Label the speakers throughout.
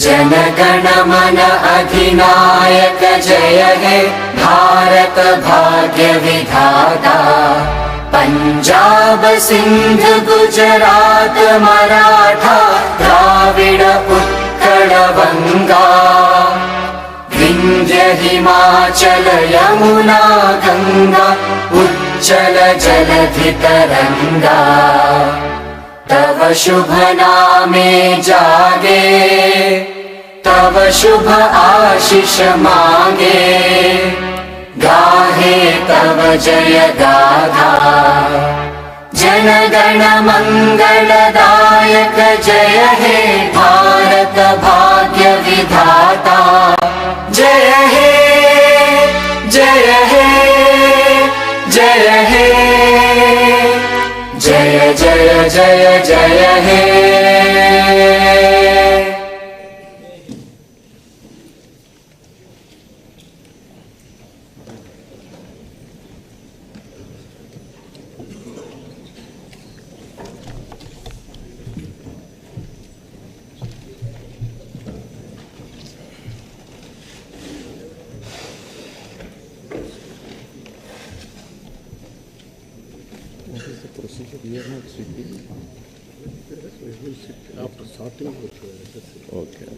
Speaker 1: जनगण मन अधिनायक जय हे भारत भाग्य विधाता। पंजाब सिंध गुजरात मराठा द्राविड उत्कल बंगा। विंध्य हिमाचल यमुना गंगा उच्चल जलधि तरंगा। तव शुभ नामे जागे तव शुभ आशीष मांगे। गाहे तव जय गाथा जनगण मंगलदायक जय हे भारत भाग्य विधाता। जय हे जय हे जय हे जय जय जय जय हे।
Speaker 2: We are not sitting. We will sit after starting. Okay.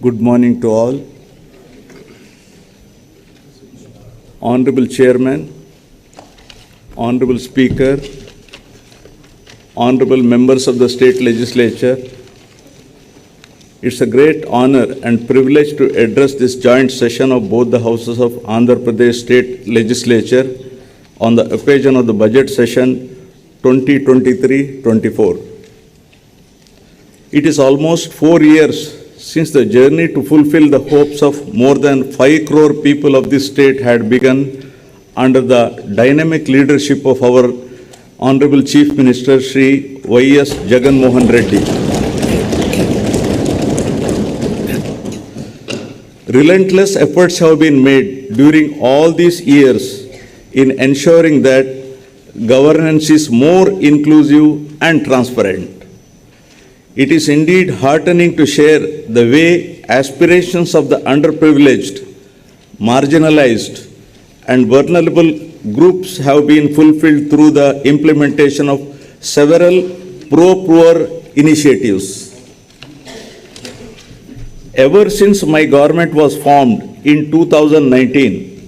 Speaker 3: Good morning to all. Honorable Chairman, Honorable Speaker, Honorable Members of the State Legislature, it's a great honor and privilege to address this joint session of both the houses of Andhra Pradesh State Legislature on the occasion of the budget session 2023-24. It is almost 4 years since the journey to fulfill the hopes of more than 5 crore people of this state had begun under the dynamic leadership of our Honorable Chief Minister Shri Y.S. Jagan Mohan Reddy. Relentless efforts have been made during all these years in ensuring that governance is more inclusive and transparent. It is indeed heartening to share the way aspirations of the underprivileged, marginalized, and vulnerable groups have been fulfilled through the implementation of several pro-poor initiatives. Ever since my government was formed in 2019,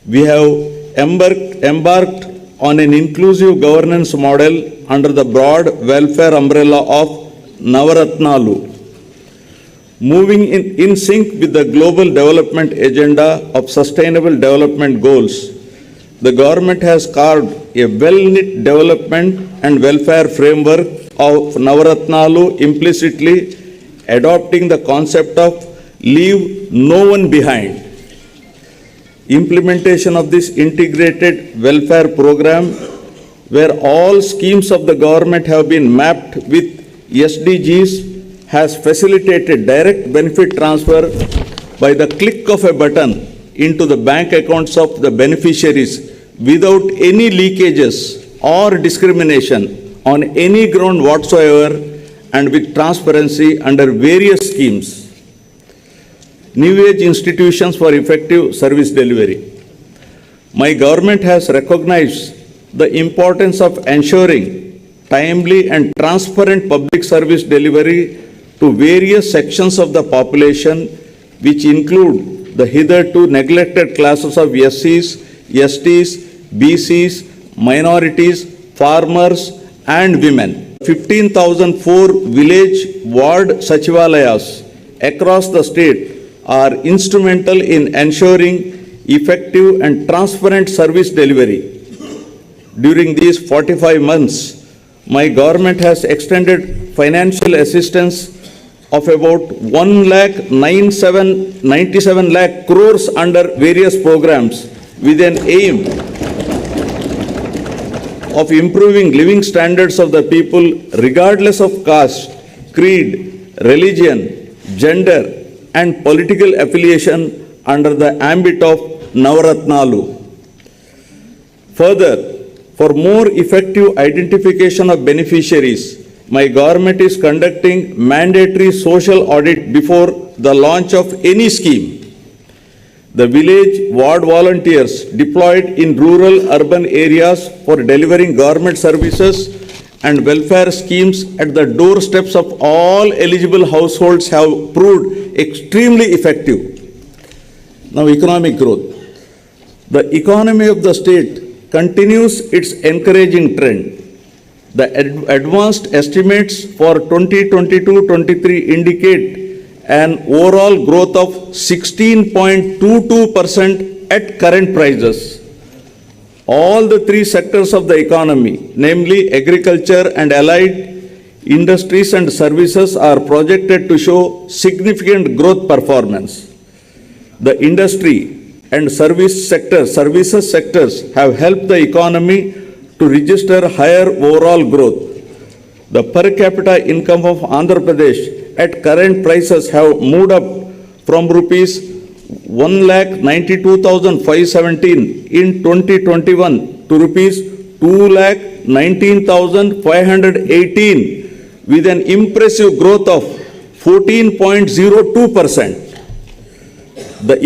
Speaker 3: we have embarked on an inclusive governance model under the broad welfare umbrella of Navaratnalu. Moving in sync with the global development agenda of sustainable development goals, the government has carved a well-knit development and welfare framework of Navaratnalu, implicitly adopting the concept of leave no one behind. Implementation of this integrated welfare program, where all schemes of the government have been mapped with SDGs, has facilitated direct benefit transfer by the click of a button into the bank accounts of the beneficiaries without any leakages or discrimination on any ground whatsoever, and with transparency under various schemes. New age institutions for effective service delivery. My government has recognized the importance of ensuring timely and transparent public service delivery to various sections of the population, which include the hitherto neglected classes of SCs, STs, BCs, minorities, farmers, and women. 15,004 village ward sachivalayas across the state are instrumental in ensuring effective and transparent service delivery. During these 45 months, my government has extended financial assistance of about 1,97 lakh crores under various programs with an aim of improving living standards of the people regardless of caste, creed, religion, gender, and political affiliation under the ambit of Navaratnalu. Further, for more effective identification of beneficiaries, my government is conducting mandatory social audit before the launch of any scheme. The village ward volunteers deployed in rural urban areas for delivering government services and welfare schemes at the doorsteps of all eligible households have proved extremely effective. Now, economic growth. The economy of the state continues its encouraging trend. The advanced estimates for 2022-23 indicate an overall growth of 16.22% at current prices. All the three sectors of the economy, namely agriculture and allied industries and services, are projected to show significant growth performance. The industry and services sectors have helped the economy to register higher overall growth. The per capita income of Andhra Pradesh at current prices have moved up from rupees 1,92,517 in 2021 to rupees 2,19,518 with an impressive growth of 14.02%. The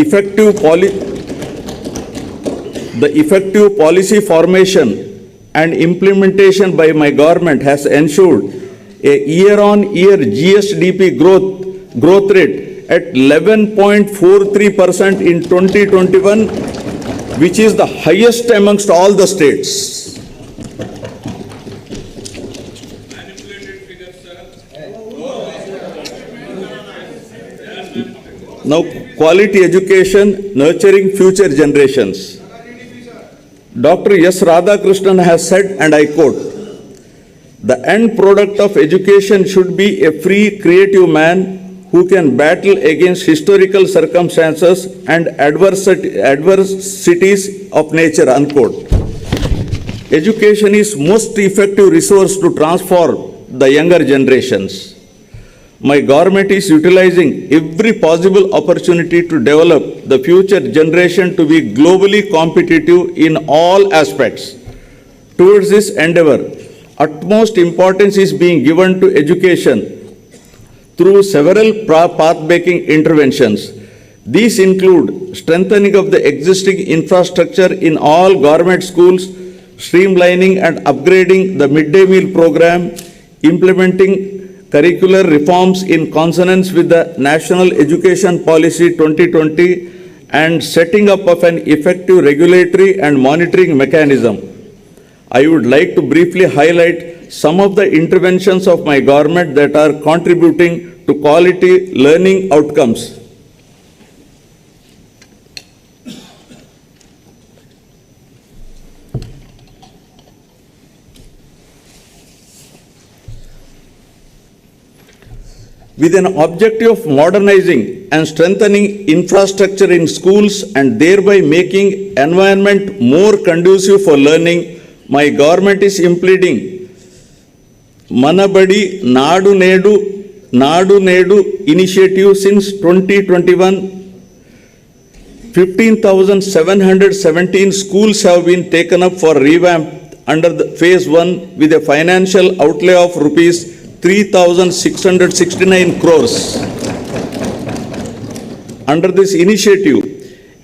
Speaker 3: effective policy formation and implementation by my government has ensured a year-on-year GSDP growth rate at 11.43% in 2021, which is the highest amongst all the states. Now, quality education nurturing future generations. Dr. S. Radhakrishnan has said, and I quote, "The end product of education should be a free, creative man who can battle against historical circumstances and adversities of nature," unquote. Education is most effective resource to transform the younger generations. My government is utilizing every possible opportunity to develop the future generation to be globally competitive in all aspects. Towards this endeavor, utmost importance is being given to education through several path-breaking interventions. These include strengthening of the existing infrastructure in all government schools, streamlining and upgrading the midday meal program, implementing curricular reforms in consonance with the National Education Policy 2020, and setting up of an effective regulatory and monitoring mechanism. I would like to briefly highlight some of the interventions of my government that are contributing to quality learning outcomes. With an objective of modernizing and strengthening infrastructure in schools and thereby making environment more conducive for learning, my government is implementing Manabadi Nadu Nedu initiative since 2021. 15,717 schools have been taken up for revamp under the phase 1 with a financial outlay of rupees 3,669 crores. Under this initiative,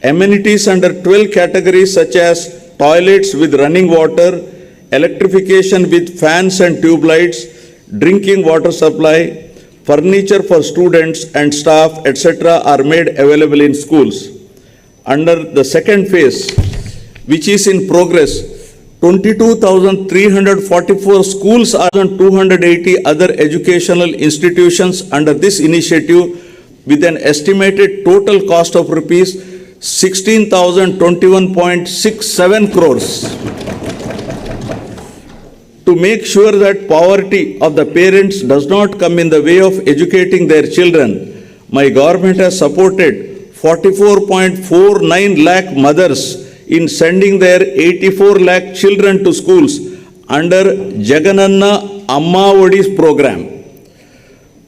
Speaker 3: amenities under 12 categories such as toilets with running water, electrification with fans and tube lights, drinking water supply, furniture for students and staff, etc. are made available in schools. Under the second phase, which is in progress, 22,344 schools are and 280 other educational institutions under this initiative with an estimated total cost of rupees 16,021.67 crores. To make sure that poverty of the parents does not come in the way of educating their children, my government has supported 44.49 lakh mothers in sending their 84 lakh children to schools under Jagan Amma Odi's program.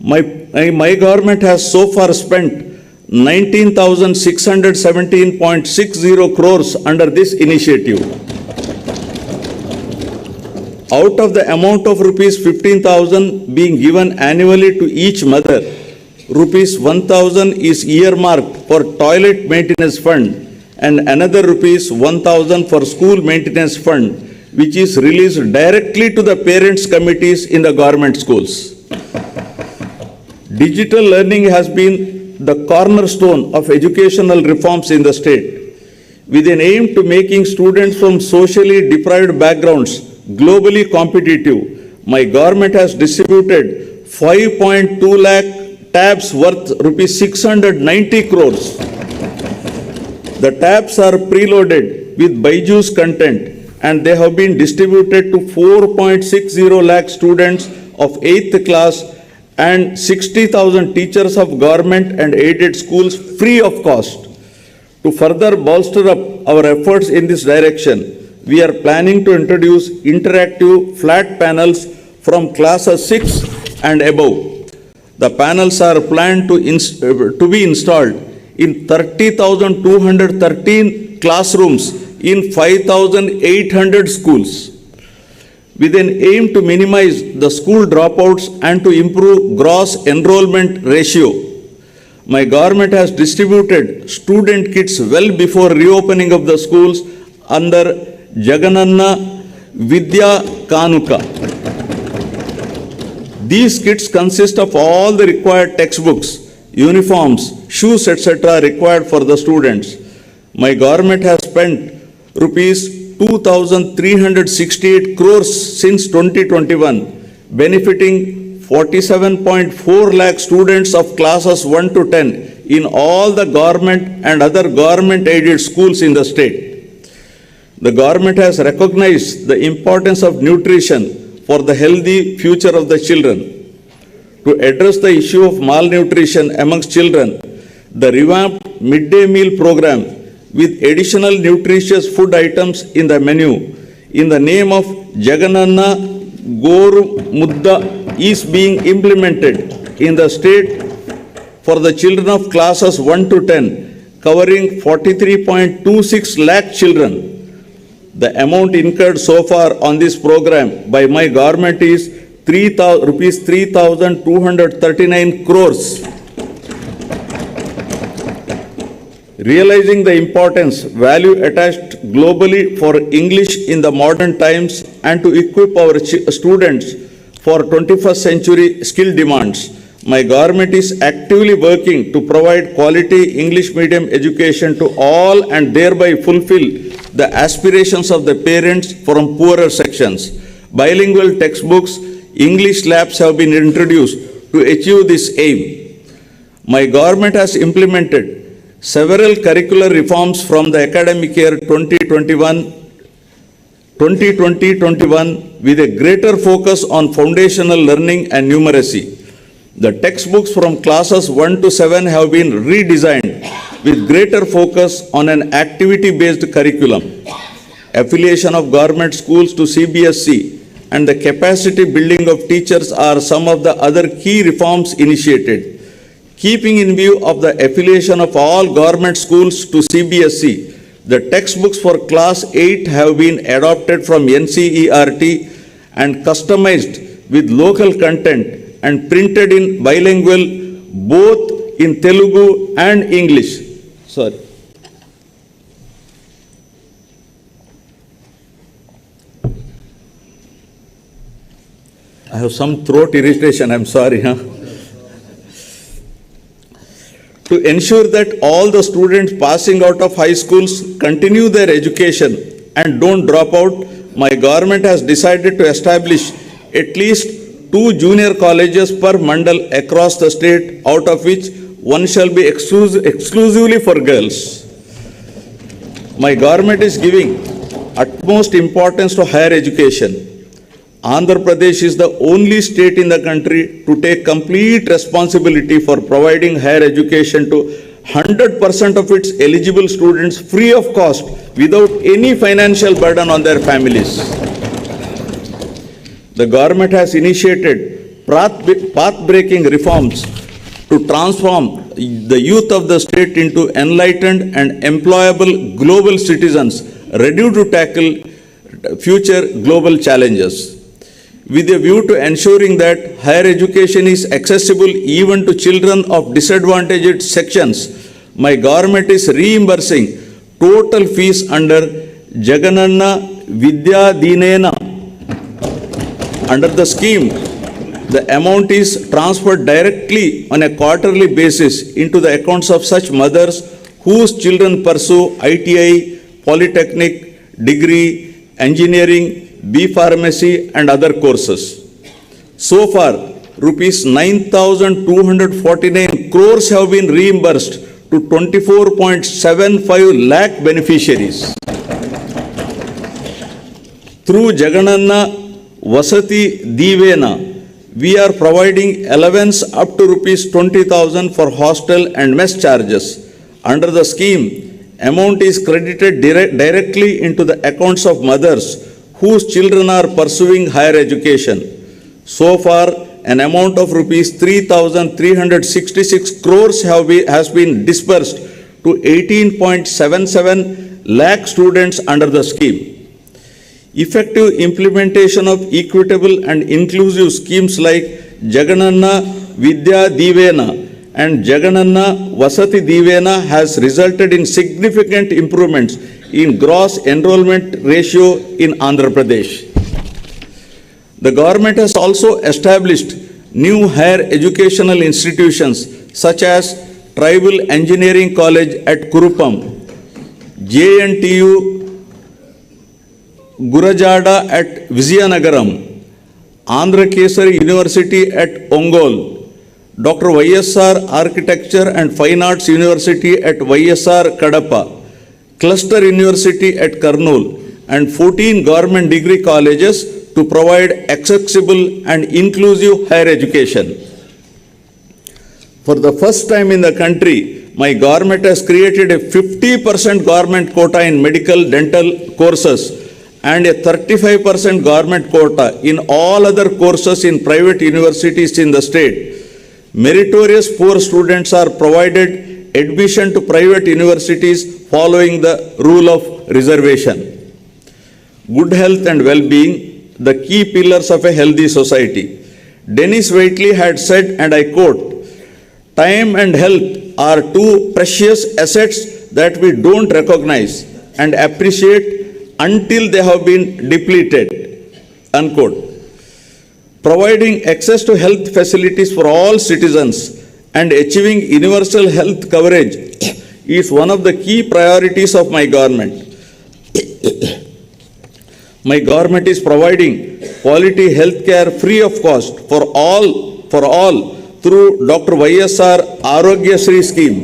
Speaker 3: My government has so far spent 19,617.60 crores under this initiative. Out of the amount of rupees 15,000 being given annually to each mother, rupees 1,000 is earmarked for toilet maintenance fund and another rupees 1,000 for school maintenance fund, which is released directly to the parents' committees in the government schools. Digital learning has been the cornerstone of educational reforms in the state, with an aim to making students from socially deprived backgrounds globally competitive. My government has distributed 5.2 lakh tabs worth rupees 690 crores. The tabs are preloaded with Byju's content and they have been distributed to 4.60 lakh students of 8th class and 60,000 teachers of government and aided schools free of cost. To further bolster up our efforts in this direction, we are planning to introduce interactive flat panels from classes 6 and above. The panels are planned to be installed in 30,213 classrooms in 5,800 schools, with an aim to minimize the school dropouts and to improve gross enrollment ratio. My government has distributed student kits well before reopening of the schools under Jagan Vidya Kanuka. These kits consist of all the required textbooks, uniforms, shoes, etc. required for the students. My government has spent rupees 2,368 crores since 2021, benefiting 47.4 lakh students of classes 1 to 10 in all the government and other government-aided schools in the state. The government has recognized the importance of nutrition for the healthy future of the children. To address the issue of malnutrition amongst children, the revamped midday meal program with additional nutritious food items in the menu in the name of Jagan Goru Mudda is being implemented in the state for the children of classes 1 to 10, covering 43.26 lakh children. The amount incurred so far on this program by my government is rupees 3,239 crores. Realizing the importance, value attached globally for English in the modern times and to equip our students for 21st century skill demands, my government is actively working to provide quality English medium education to all and thereby fulfill the aspirations of the parents from poorer sections. Bilingual textbooks, English labs have been introduced to achieve this aim. My government has implemented several curricular reforms from the academic year 2020-21 with a greater focus on foundational learning and numeracy. The textbooks from classes 1 to 7 have been redesigned with greater focus on an activity-based curriculum. Affiliation of government schools to CBSE and the capacity building of teachers are some of the other key reforms initiated. Keeping in view of the affiliation of all government schools to CBSE, the textbooks for class 8 have been adopted from NCERT and customized with local content and printed in bilingual both in Telugu and English. Sorry. I have some throat irritation, I'm sorry. To ensure that all the students passing out of high schools continue their education and don't drop out, my government has decided to establish at least 2 junior colleges per mandal across the state, out of which one shall be exclusively for girls. My government is giving utmost importance to higher education. Andhra Pradesh is the only state in the country to take complete responsibility for providing higher education to 100% of its eligible students free of cost without any financial burden on their families. The government has initiated path-breaking reforms to transform the youth of the state into enlightened and employable global citizens ready to tackle future global challenges. with a view to ensuring that higher education is accessible even to children of disadvantaged sections, my government is reimbursing total fees under Jagananna Vidya Dinena. Under the scheme, the amount is transferred directly on a quarterly basis into the accounts of such mothers whose children pursue ITI, polytechnic, degree, engineering, B Pharmacy and other courses. So far, rupees 9,249 crores have been reimbursed to 24.75 lakh beneficiaries. Through Jagananna Vasati Divena, we are providing allowance up to rupees 20,000 for hostel and mess charges. Under the scheme, amount is credited directly into the accounts of mothers whose children are pursuing higher education. So far, an amount of rupees 3,366 crores has been disbursed to 18.77 lakh students under the scheme. Effective implementation of equitable and inclusive schemes like Jagananna Vidya Divena and Jagananna Vasati Divena has resulted in significant improvements in gross enrollment ratio in Andhra Pradesh. The government has also established new higher educational institutions such as Tribal Engineering College at Kurupam, JNTU Gurajada at Vizianagaram, Andhra Kesari University at Ongole, Dr. YSR Architecture and Fine Arts University at YSR Kadapa, Cluster University at Kurnool, and 14 government degree colleges to provide accessible and inclusive higher education. For the first time in the country, my government has created a 50% government quota in medical dental courses and a 35% government quota in all other courses in private universities in the state. Meritorious poor students are provided admission to private universities following the rule of reservation. Good health and well-being, the key pillars of a healthy society. Dennis Waitley had said, and I quote, "Time and health are two precious assets that we don't recognize and appreciate until they have been depleted," unquote. Providing access to health facilities for all citizens and achieving universal health coverage is one of the key priorities of my government. My government is providing quality health care free of cost for all through Dr. YSR Arogya Shri scheme.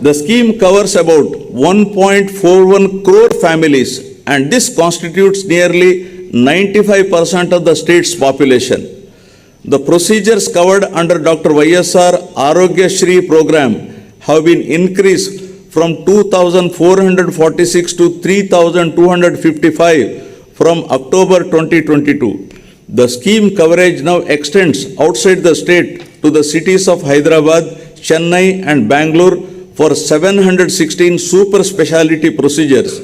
Speaker 3: The scheme covers about 1.41 crore families, and this constitutes nearly 95% of the state's population. The procedures covered under Dr. YSR Arogya Shri program have been increased from 2,446 to 3,255 from October 2022. The scheme coverage now extends outside the state to the cities of Hyderabad, Chennai and Bangalore for 716 super specialty procedures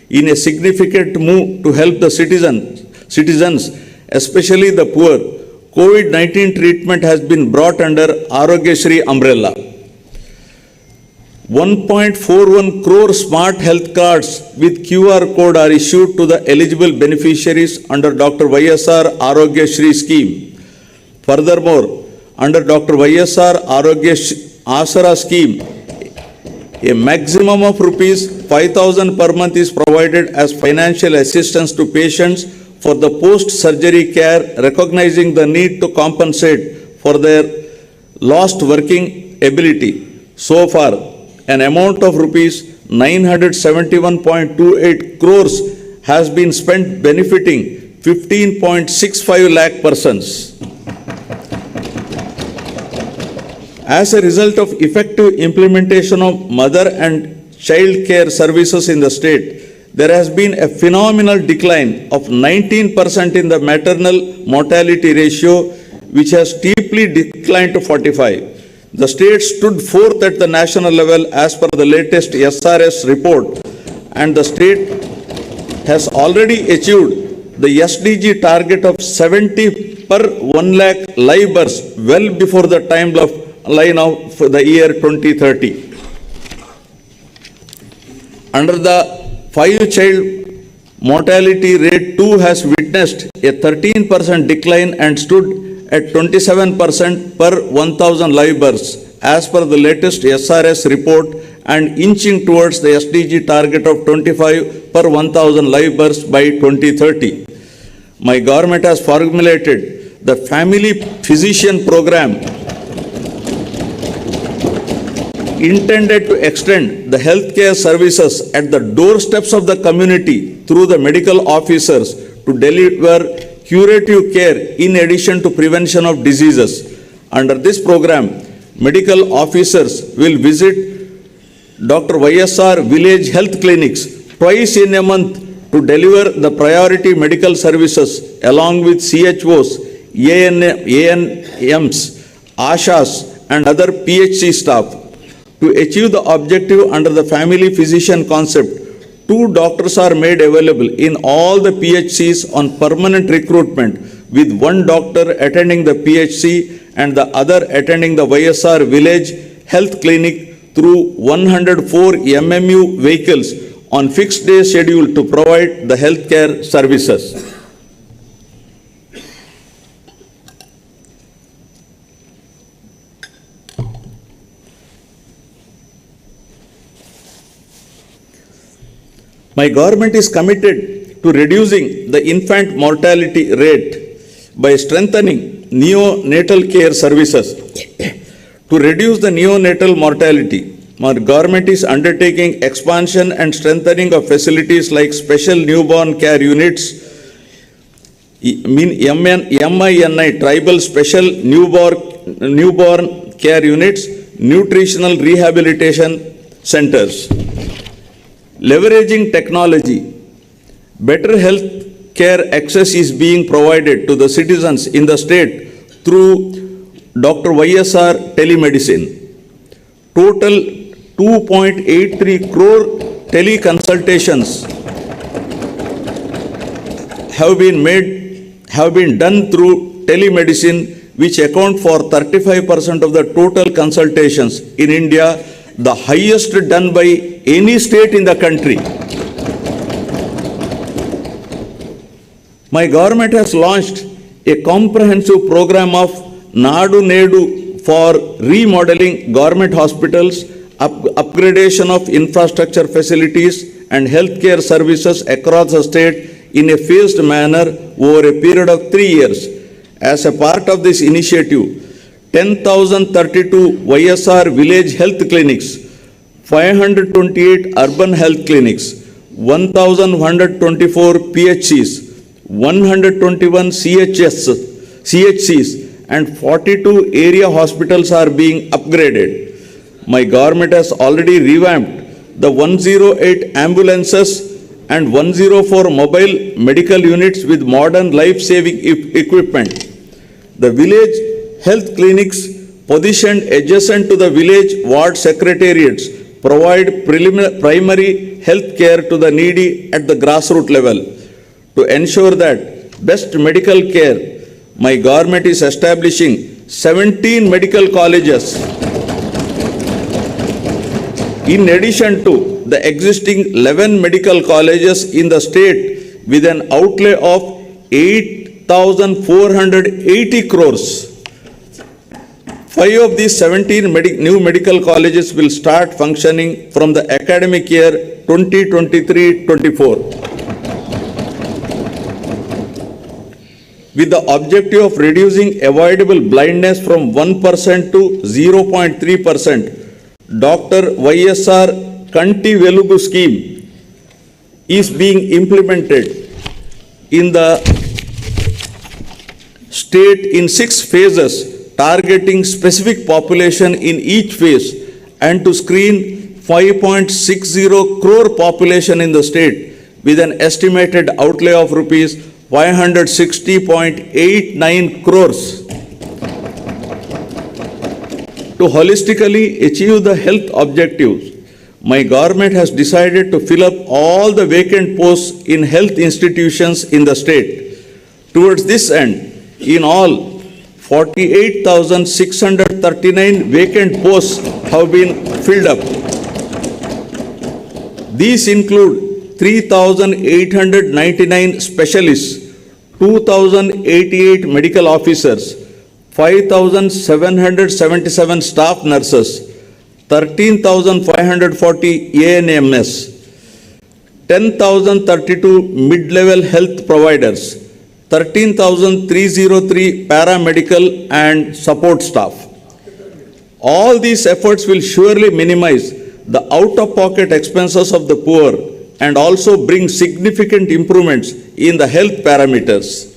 Speaker 3: in a significant move to help the citizens, especially the poor. COVID-19 treatment has been brought under Arogya Shri umbrella. 1.41 crore smart health cards with QR code are issued to the eligible beneficiaries under Dr. YSR Arogya Shri scheme. Furthermore, under Dr. YSR Arogya Asara scheme, a maximum of rupees 5,000 per month is provided as financial assistance to patients for the post-surgery care, recognizing the need to compensate for their lost working ability. So far, an amount of rupees 971.28 crores has been spent benefiting 15.65 lakh persons. As a result of effective implementation of mother and child care services in the state, there has been a phenomenal decline of 19% in the maternal mortality ratio, which has steeply declined to 45. The state stood fourth at the national level as per the latest SRS report, and the state has already achieved the SDG target of 70 per 1 lakh live births well before the timeline of the year 2030. Under the 5-child mortality rate too has witnessed a 13% decline and stood at 27% per 1,000 live births as per the latest SRS report, and inching towards the SDG target of 25 per 1,000 live births by 2030. My government has formulated the family physician program intended to extend the healthcare services at the doorsteps of the community through the medical officers to deliver curative care in addition to prevention of diseases. Under this program, medical officers will visit Dr. YSR village health clinics twice in a month to deliver the priority medical services along with CHOs, ANMs, ASHAs and other PHC staff. To achieve the objective under the family physician concept, 2 doctors are made available in all the PHCs on permanent recruitment, with 1 doctor attending the PHC and the other attending the YSR village health clinic through 104 MMU vehicles on fixed day schedule to provide the healthcare services. My government is committed to reducing the infant mortality rate by strengthening neonatal care services. To reduce the neonatal mortality, my government is undertaking expansion and strengthening of facilities like special newborn care units, MINI, tribal special newborn care units, nutritional rehabilitation centers. Leveraging technology, better health care access is being provided to the citizens in the state through Dr. YSR telemedicine. Total 2.83 crore teleconsultations have been done through telemedicine, which account for 35% of the total consultations in India, the highest done by any state in the country. My government has launched a comprehensive program of Nadu Nedu for remodeling government hospitals, upgradation of infrastructure facilities and healthcare services across the state in a phased manner over a period of 3 years. As a part of this initiative, 10,032 YSR village health clinics, 528 urban health clinics, 1,124 PHCs, 121 CHCs and 42 area hospitals are being upgraded. My government has already revamped the 108 ambulances and 104 mobile medical units with modern life-saving equipment. The village health clinics positioned adjacent to the village ward secretariats provide primary health care to the needy at the grassroots level. To ensure that best medical care, my government is establishing 17 medical colleges in addition to the existing 11 medical colleges in the state with an outlay of 8,480 crores. 5 of these 17 new medical colleges will start functioning from the academic year 2023-24. With the objective of reducing avoidable blindness from 1% to 0.3%, Dr. YSR Kanti Velugu scheme is being implemented in the state in 6 phases, targeting specific population in each phase and to screen 5.60 crore population in the state with an estimated outlay of rupees 560.89 crores. To holistically achieve the health objectives, my government has decided to fill up all the vacant posts in health institutions in the state. Towards this end, in all, 48,639 vacant posts have been filled up. These include 3,899 specialists, 2,088 medical officers, 5,777 staff nurses, 13,540 ANMS, 10,032 mid-level health providers, 13,303 paramedical and support staff. All these efforts will surely minimize the out-of-pocket expenses of the poor and also bring significant improvements in the health parameters.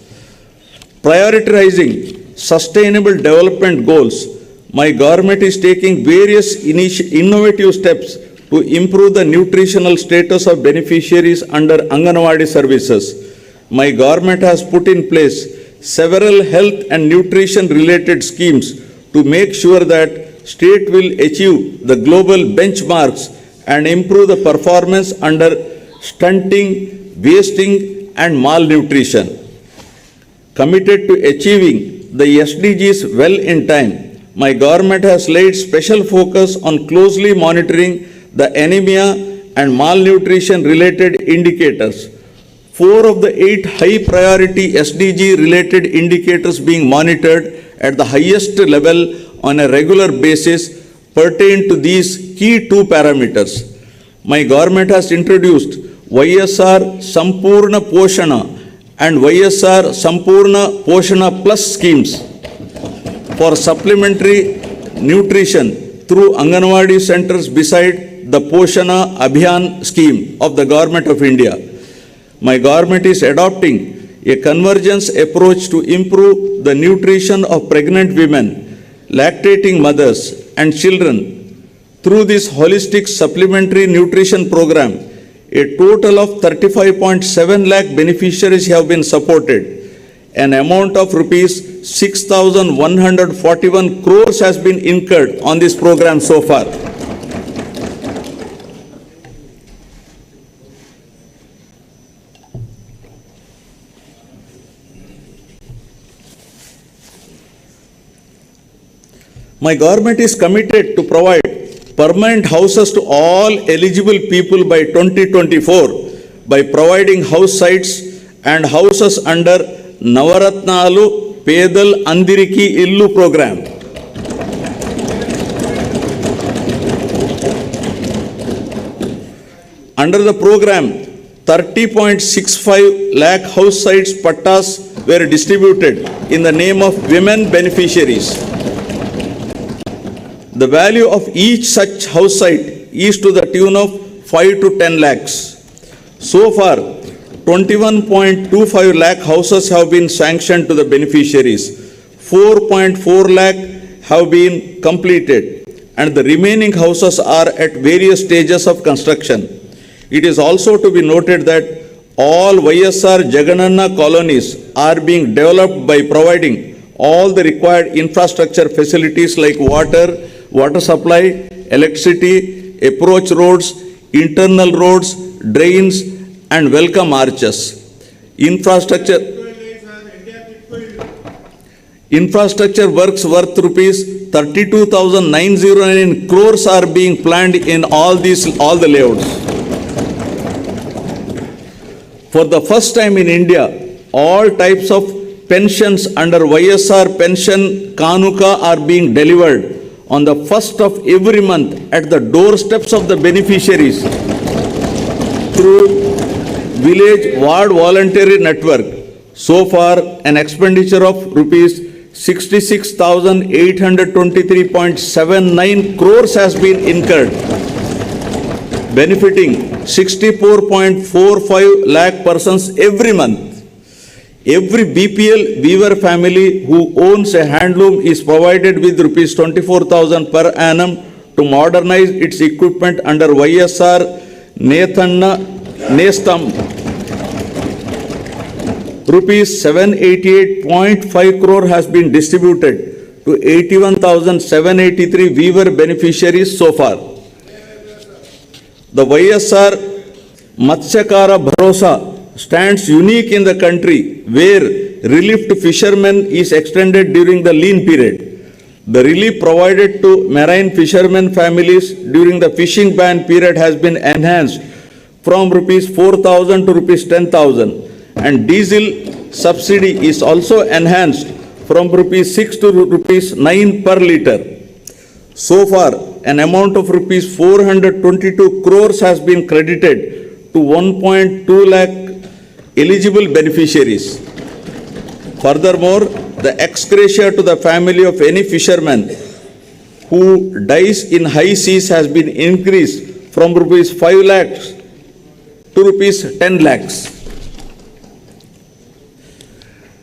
Speaker 3: Prioritizing sustainable development goals, my government is taking various innovative steps to improve the nutritional status of beneficiaries under Anganwadi services. My government has put in place several health and nutrition related schemes to make sure that state will achieve the global benchmarks and improve the performance under stunting, wasting and malnutrition. Committed to achieving the SDGs well in time, my government has laid special focus on closely monitoring the anemia and malnutrition related indicators. 4 of the 8 high priority SDG related indicators being monitored at the highest level on a regular basis pertain to these key 2 parameters. My government has introduced YSR Sampurna Poshana and YSR Sampurna Poshana Plus schemes for supplementary nutrition through Anganwadi centers beside the Poshana Abhiyan scheme of the Government of India. My government is adopting a convergence approach to improve the nutrition of pregnant women, lactating mothers and children. Through this holistic supplementary nutrition program, a total of 35.7 lakh beneficiaries have been supported. An amount of rupees 6,141 crores has been incurred on this program so far. My government is committed to provide permanent houses to all eligible people by 2024 by providing house sites and houses under Navaratnalu Pedal Andiriki Illu program. Under the program, 30.65 lakh house sites pattas were distributed in the name of women beneficiaries. The value of each such house site is to the tune of 5 to 10 lakhs. So far, 21.25 lakh houses have been sanctioned to the beneficiaries. 4.4 lakh have been completed and the remaining houses are at various stages of construction. It is also to be noted that all YSR Jagan colonies are being developed by providing all the required infrastructure facilities like water supply, electricity, approach roads, internal roads, drains, and welcome arches. Infrastructure works worth rupees 32,909 crores are being planned in all the layouts. For the first time in India, all types of pensions under YSR Pension Kanuka are being delivered on the first of every month at the doorsteps of the beneficiaries through Village Ward Voluntary Network. So far, an expenditure of rupees 66,823.79 crores has been incurred, benefiting 64.45 lakh persons every month. Every BPL weaver family who owns a handloom is provided with rupees 24,000 per annum to modernize its equipment under YSR Nestam. Rupees 788.5 crore has been distributed to 81,783 weaver beneficiaries so far. The YSR Matsyakara Bharosa stands unique in the country, where relief to fishermen is extended during the lean period. The relief provided to marine fishermen families during the fishing ban period has been enhanced from rupees 4,000 to rupees 10,000, and diesel subsidy is also enhanced from rupees 6 to rupees 9 per litre. So far, an amount of rupees 422 crores has been credited to 1.2 lakh eligible beneficiaries. Furthermore, the ex gratia to the family of any fisherman who dies in high seas has been increased from rupees 5 lakhs to rupees 10 lakhs.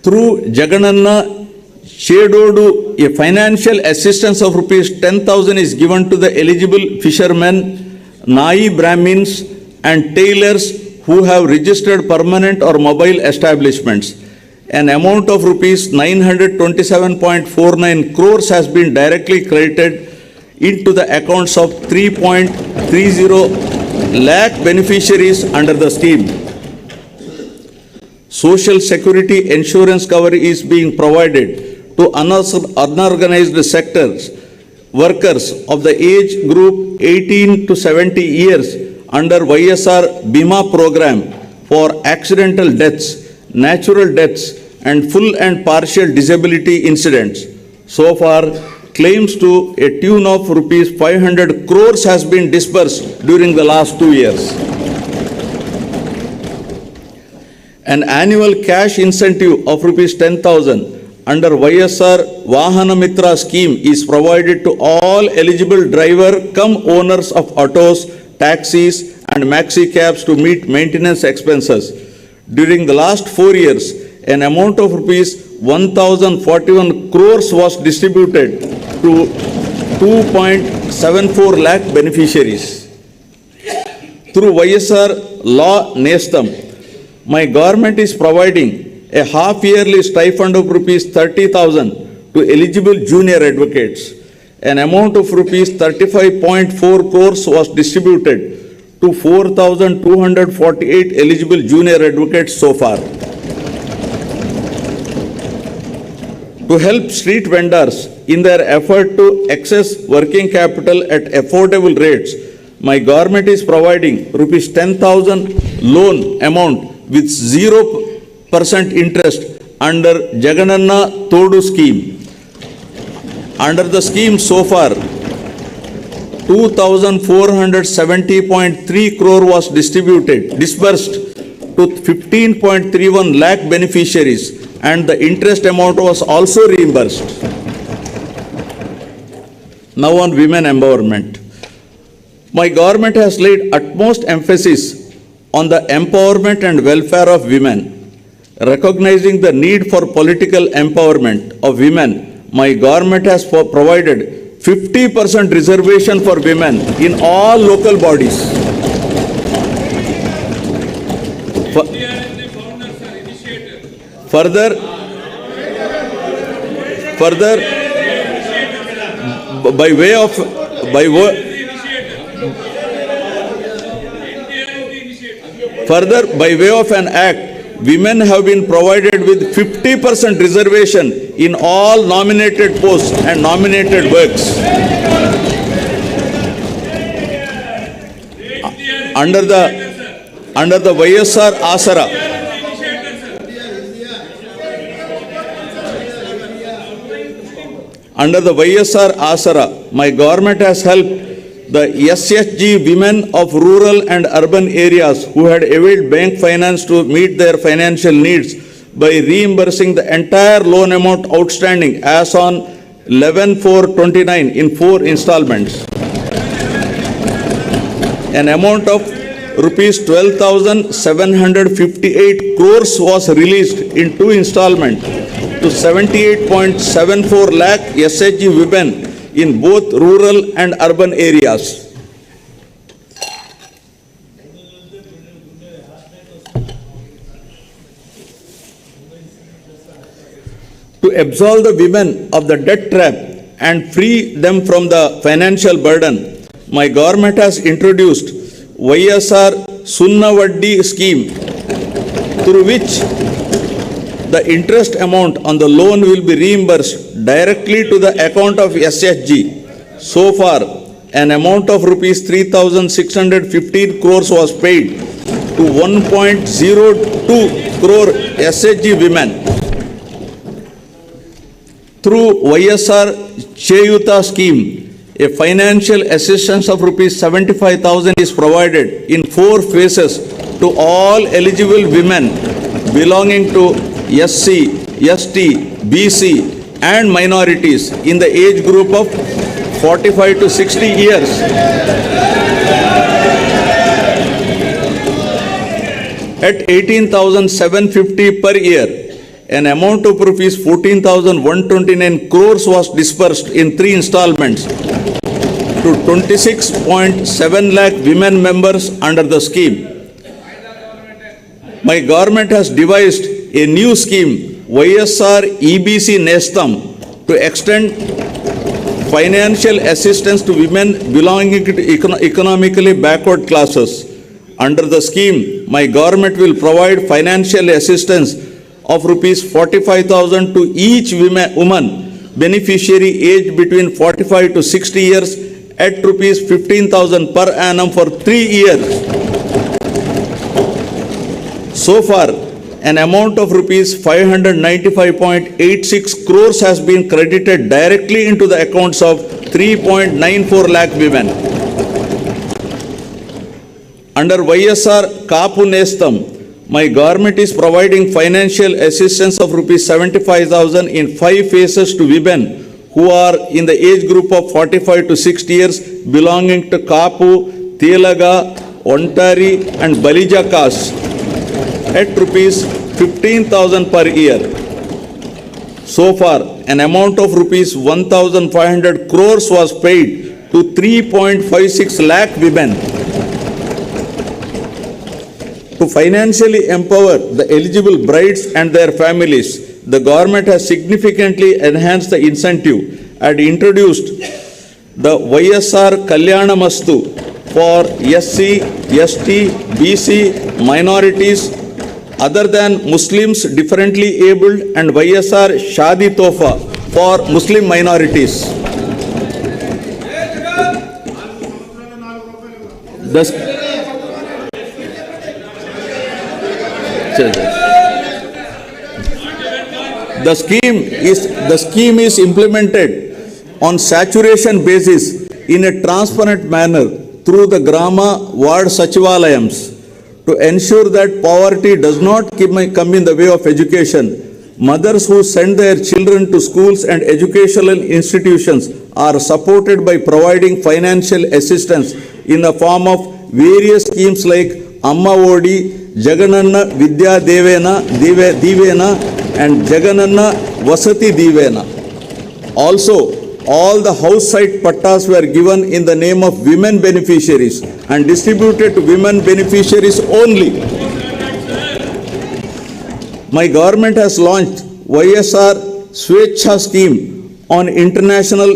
Speaker 3: Through Jagananna Shedodu, a financial assistance of rupees 10,000 is given to the eligible fishermen, Nai Brahmins and tailors who have registered permanent or mobile establishments. An amount of rupees 927.49 crores has been directly credited into the accounts of 3.30 lakh beneficiaries under the scheme. Social security insurance cover is being provided to unorganized sectors, workers of the age group 18 to 70 years under YSR Bima program for accidental deaths, natural deaths, and full and partial disability incidents. So far, claims to a tune of rupees 500 crores has been disbursed during the last 2 years. An annual cash incentive of rupees 10,000 under YSR Vahana Mitra scheme is provided to all eligible driver cum owners of autos, taxis, and maxi cabs to meet maintenance expenses. During the last 4 years, an amount of rupees 1,041 crores was distributed to 2.74 lakh beneficiaries. Through YSR Law Nestam, my government is providing a half-yearly stipend of rupees 30,000 to eligible junior advocates. An amount of rupees 35.4 crores was distributed to 4,248 eligible junior advocates so far. To help street vendors in their effort to access working capital at affordable rates, my government is providing rupees 10,000 loan amount with 0% interest under Jagananna Todu scheme. Under the scheme so far, 2,470.3 crore was disbursed to 15.31 lakh beneficiaries, and the interest amount was also reimbursed. Now on women empowerment. My government has laid utmost emphasis on the empowerment and welfare of women. Recognizing the need for political empowerment of women, my government has provided 50% reservation for women in all local bodies. Further, by way of an act, women have been provided with 50% reservation in all nominated posts and nominated works. Under the YSR Asara, my government has helped the SHG women of rural and urban areas who had availed bank finance to meet their financial needs by reimbursing the entire loan amount outstanding as on 11/4/29 in 4 installments. An amount of rupees 12,758 crores was released in 2 installments to 78.74 lakh SHG women in both rural and urban areas. To absolve the women of the debt trap and free them from the financial burden, my government has introduced YSR Sunnavaddi scheme, through which the interest amount on the loan will be reimbursed directly to the account of SHG. So far, an amount of rupees 3,615 crores was paid to 1.02 crore SHG women. Through YSR Cheyuta scheme, a financial assistance of rupees 75,000 is provided in 4 phases to all eligible women belonging to SC, ST, BC and minorities in the age group of 45 to 60 years. At 18,750 per year, an amount of rupees 14,129 crores was disbursed in 3 installments to 26.7 lakh women members under the scheme. My government has devised a new scheme, YSR EBC Nestam, to extend financial assistance to women belonging to economically backward classes. Under the scheme, my government will provide financial assistance of rupees 45,000 to each woman beneficiary aged between 45 to 60 years at rupees 15,000 per annum for 3 years. So far, an amount of rupees 595.86 crores has been credited directly into the accounts of 3.94 lakh women. Under YSR Kapu Nestam, my government is providing financial assistance of rupees 75,000 in 5 phases to women who are in the age group of 45 to 60 years belonging to Kapu, Telaga, Ontari and Balija castes at rupees 15,000 per year. So far, an amount of rupees 1,500 crores was paid to 3.56 lakh women. To financially empower the eligible brides and their families, the government has significantly enhanced the incentive and introduced the YSR Kalyana Mastu for SC, ST, BC, minorities other than Muslims differently abled and YSR Shadi Tofa for Muslim minorities. The scheme is implemented on saturation basis in a transparent manner through the Grama Ward Sachivalayams to ensure that poverty does not come in the way of education. Mothers who send their children to schools and educational institutions are supported by providing financial assistance in the form of various schemes like Amma Odi, Jagananna Vidya Divena and Jagananna Vasati Divena. Also, all the house site pattas were given in the name of women beneficiaries and distributed to women beneficiaries only. My government has launched YSR Swechha scheme on International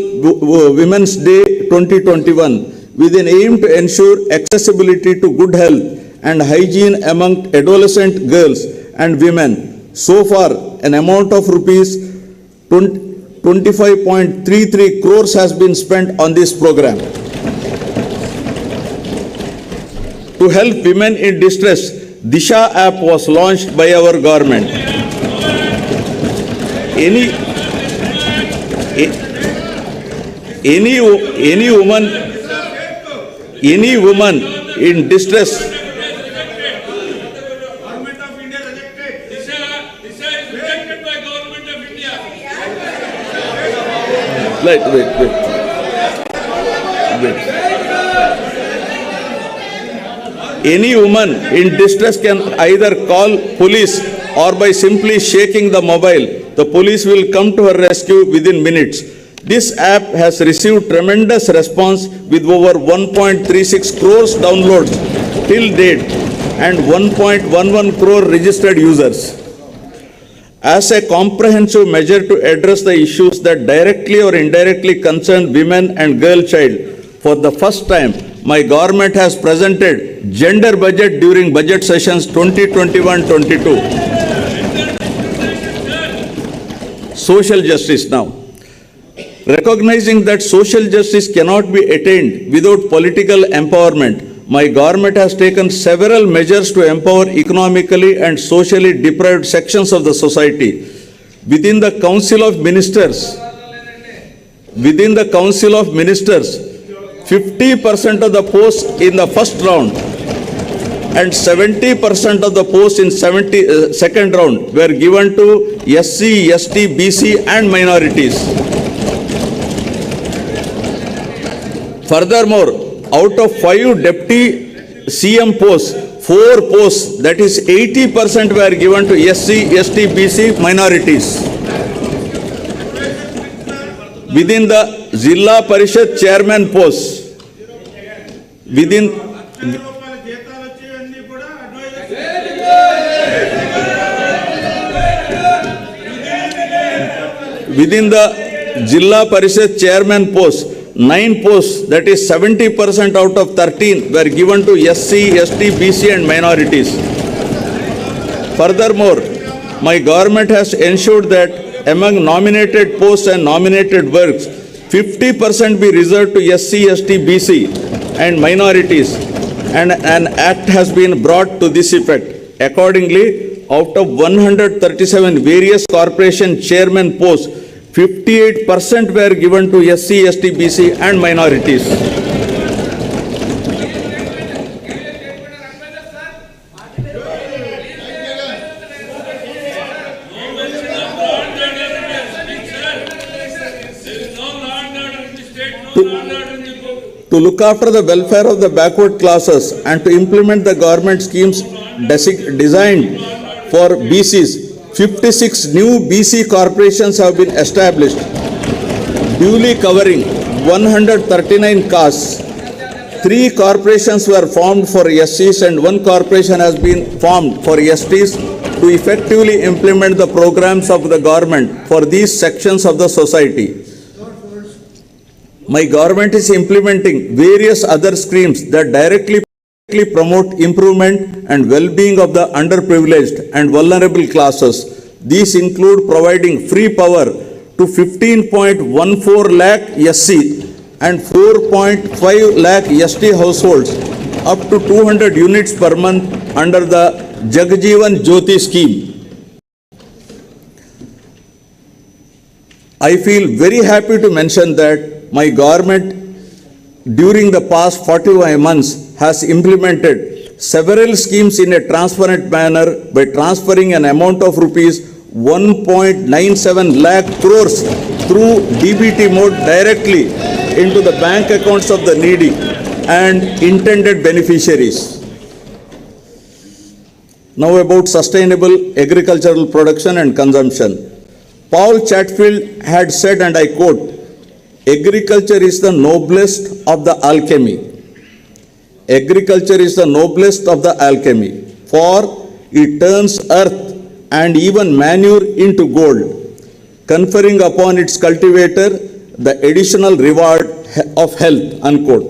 Speaker 3: Women's Day 2021 with an aim to ensure accessibility to good health and hygiene among adolescent girls and women. So far, an amount of rupees 25.33 crores has been spent on this program. To help women in distress, Disha app was launched by our government. Any woman in distress.
Speaker 4: Government of India rejected. Disha is rejected by Government of India.
Speaker 3: Wait. Any woman in distress can either call police or by simply shaking the mobile, the police will come to her rescue within minutes. This app has received tremendous response with over 1.36 crores downloads till date and 1.11 crore registered users. As a comprehensive measure to address the issues that directly or indirectly concern women and girl child, for the first time, my government has presented gender budget during budget sessions 2021-22. Social justice now. Recognizing that social justice cannot be attained without political empowerment, my government has taken several measures to empower economically and socially deprived sections of the society. Within the Council of Ministers, 50% of the posts in the first round and 70% of the posts in second round were given to SC, ST, BC and minorities. Furthermore, out of 5 deputy CM posts, 4 posts, that is 80% were given to SC, ST, BC minorities. Within the Zilla Parishad chairman posts, within the Zilla Parishad chairman posts, 9 posts, that is 70% out of 13 were given to SC, ST, BC and minorities. Furthermore, my government has ensured that among nominated posts and nominated works, 50% be reserved to SC, ST, BC and minorities, and an act has been brought to this effect. Accordingly, out of 137 various corporation chairman posts, 58% were given to SC, ST, BC and minorities. To look after the welfare of the backward classes and to implement the government schemes designed for BCs, 56 new BC corporations have been established, duly covering 139 castes. 3 corporations were formed for SCs and 1 corporation has been formed for STs to effectively implement the programs of the government for these sections of the society. My government is implementing various other schemes that directly promote improvement and well-being of the underprivileged and vulnerable classes. These include providing free power to 15.14 lakh SC and 4.5 lakh ST households up to 200 units per month under the Jagan Jyoti scheme. I feel very happy to mention that my government during the past 45 months has implemented several schemes in a transparent manner by transferring an amount of rupees 1.97 lakh crores through DBT mode directly into the bank accounts of the needy and intended beneficiaries. Now about sustainable agricultural production and consumption. Paul Chatfield had said, and I quote, "Agriculture is the noblest of the alchemy. Agriculture is the noblest of the alchemy, for it turns earth and even manure into gold, conferring upon its cultivator the additional reward of health," unquote.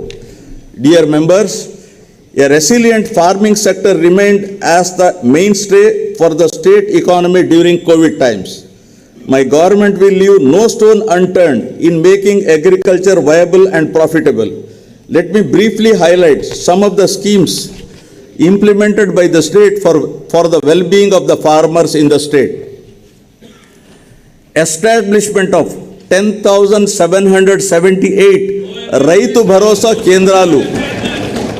Speaker 3: Dear members, a resilient farming sector remained as the mainstay for the state economy during COVID times. My government will leave no stone unturned in making agriculture viable and profitable. Let me briefly highlight some of the schemes implemented by the state for the well-being of the farmers in the state. Establishment of 10,778 Raitu Bharosa Kendralu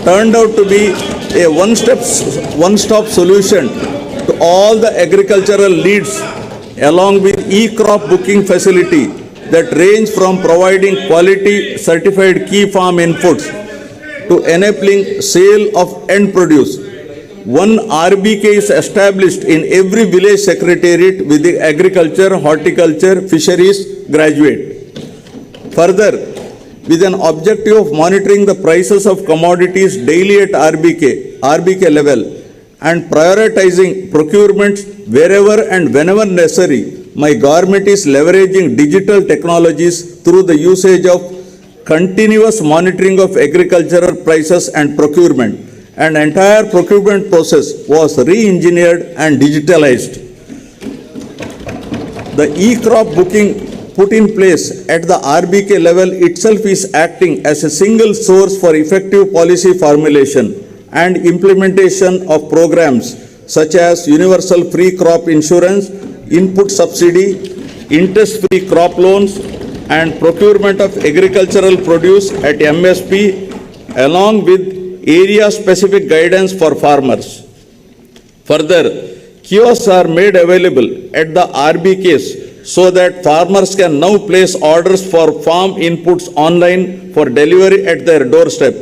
Speaker 3: turned out to be a one-stop solution to all the agricultural needs, along with e-crop booking facility that range from providing quality certified key farm inputs to enabling sale of end produce. One RBK is established in every village secretariat with the agriculture, horticulture, fisheries graduate. Further, with an objective of monitoring the prices of commodities daily at RBK level and prioritizing procurements wherever and whenever necessary, my government is leveraging digital technologies through the usage of continuous monitoring of agricultural prices and procurement. An entire procurement process was re-engineered and digitalized. The e-crop booking put in place at the RBK level itself is acting as a single source for effective policy formulation and implementation of programs such as universal free crop insurance, input subsidy, interest-free crop loans, and procurement of agricultural produce at MSP, along with area-specific guidance for farmers. Further, kiosks are made available at the RBKs so that farmers can now place orders for farm inputs online for delivery at their doorstep.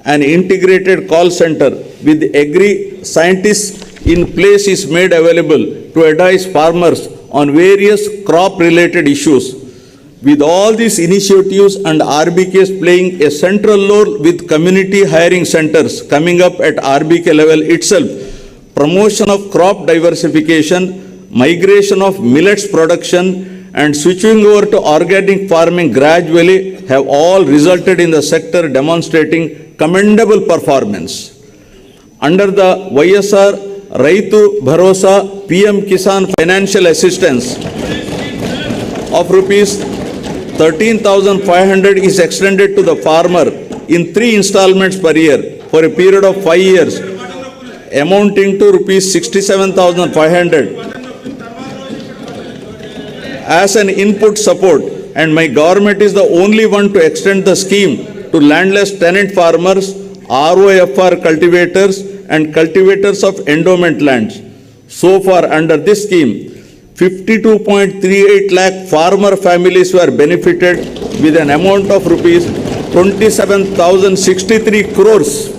Speaker 3: An integrated call center with agri-scientists in place is made available to advise farmers on various crop-related issues. With all these initiatives and RBKs playing a central role with community hiring centers coming up at RBK level itself, promotion of crop diversification, migration of millets production, and switching over to organic farming gradually have all resulted in the sector demonstrating commendable performance. Under the YSR Raitu Bharosa PM Kisan financial assistance of rupees 13,500 is extended to the farmer in 3 installments per year for a period of 5 years, amounting to rupees 67,500 as an input support, and my government is the only one to extend the scheme to landless tenant farmers, ROFR cultivators, and cultivators of endowment lands. So far, under this scheme, 52.38 lakh farmer families were benefited with an amount of rupees 27,063 crores.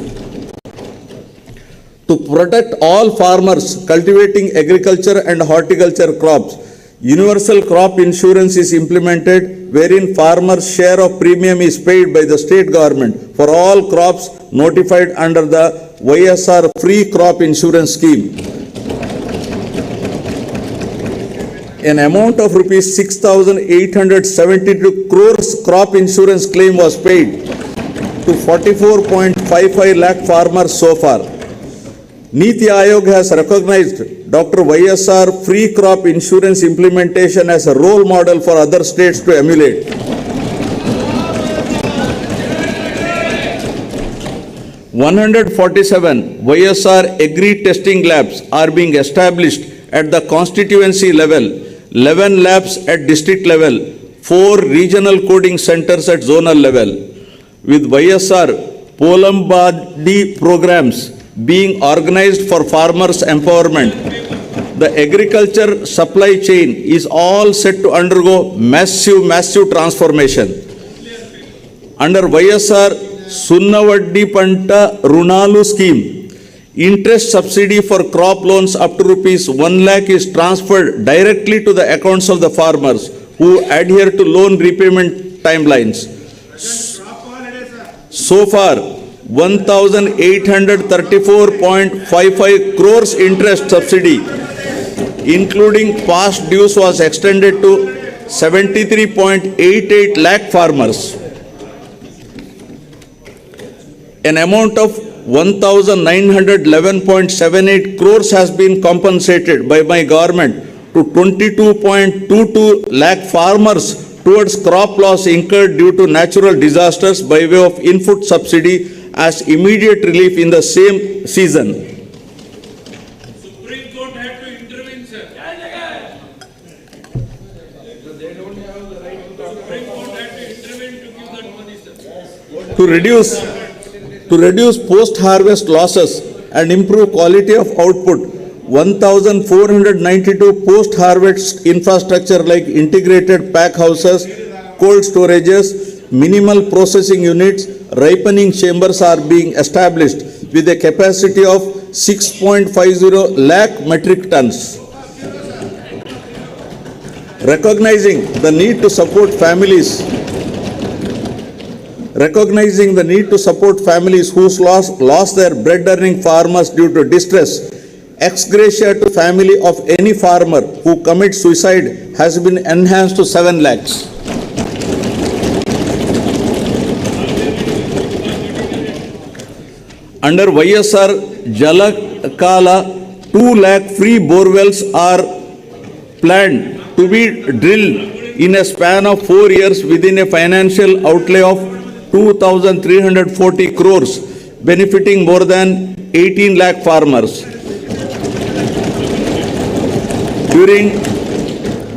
Speaker 3: To protect all farmers cultivating agriculture and horticulture crops, universal crop insurance is implemented wherein farmers' share of premium is paid by the state government for all crops notified under the YSR free crop insurance scheme. An amount of rupees 6,872 crores crop insurance claim was paid to 44.55 lakh farmers so far. Niti Aayog has recognized Dr. YSR free crop insurance implementation as a role model for other states to emulate. (147) YSR agri testing labs are being established at the constituency level, 11 labs at district level, 4 regional coding centers at zonal level. With YSR Polambadi programs being organized for farmers' empowerment, the agriculture supply chain is all set to undergo massive transformation. Under YSR Sunnavaddi Panta Runalu scheme, interest subsidy for crop loans up to rupees 1 lakh is transferred directly to the accounts of the farmers who adhere to loan repayment timelines. So far, 1,834.55 crores interest subsidy, including past dues, was extended to 73.88 lakh farmers. An amount of 1,911.78 crores has been compensated by my government to 22.22 lakh farmers towards crop loss incurred due to natural disasters by way of input subsidy as immediate relief in the same season.
Speaker 4: Supreme Court had to intervene, sir. Supreme Court had to intervene to give that money, sir.
Speaker 3: To reduce post-harvest losses and improve quality of output, 1,492 post-harvest infrastructure like integrated pack houses, cold storages, minimal processing units, ripening chambers are being established with a capacity of 6.50 lakh metric tons. Recognizing the need to support families who lost their bread-earning farmers due to distress, ex gratia to family of any farmer who commits suicide has been enhanced to 7 lakhs. Under YSR Jalakala, 2 lakh free borewells are planned to be drilled in a span of 4 years within a financial outlay of 2,340 crores, benefiting more than 18 lakh farmers.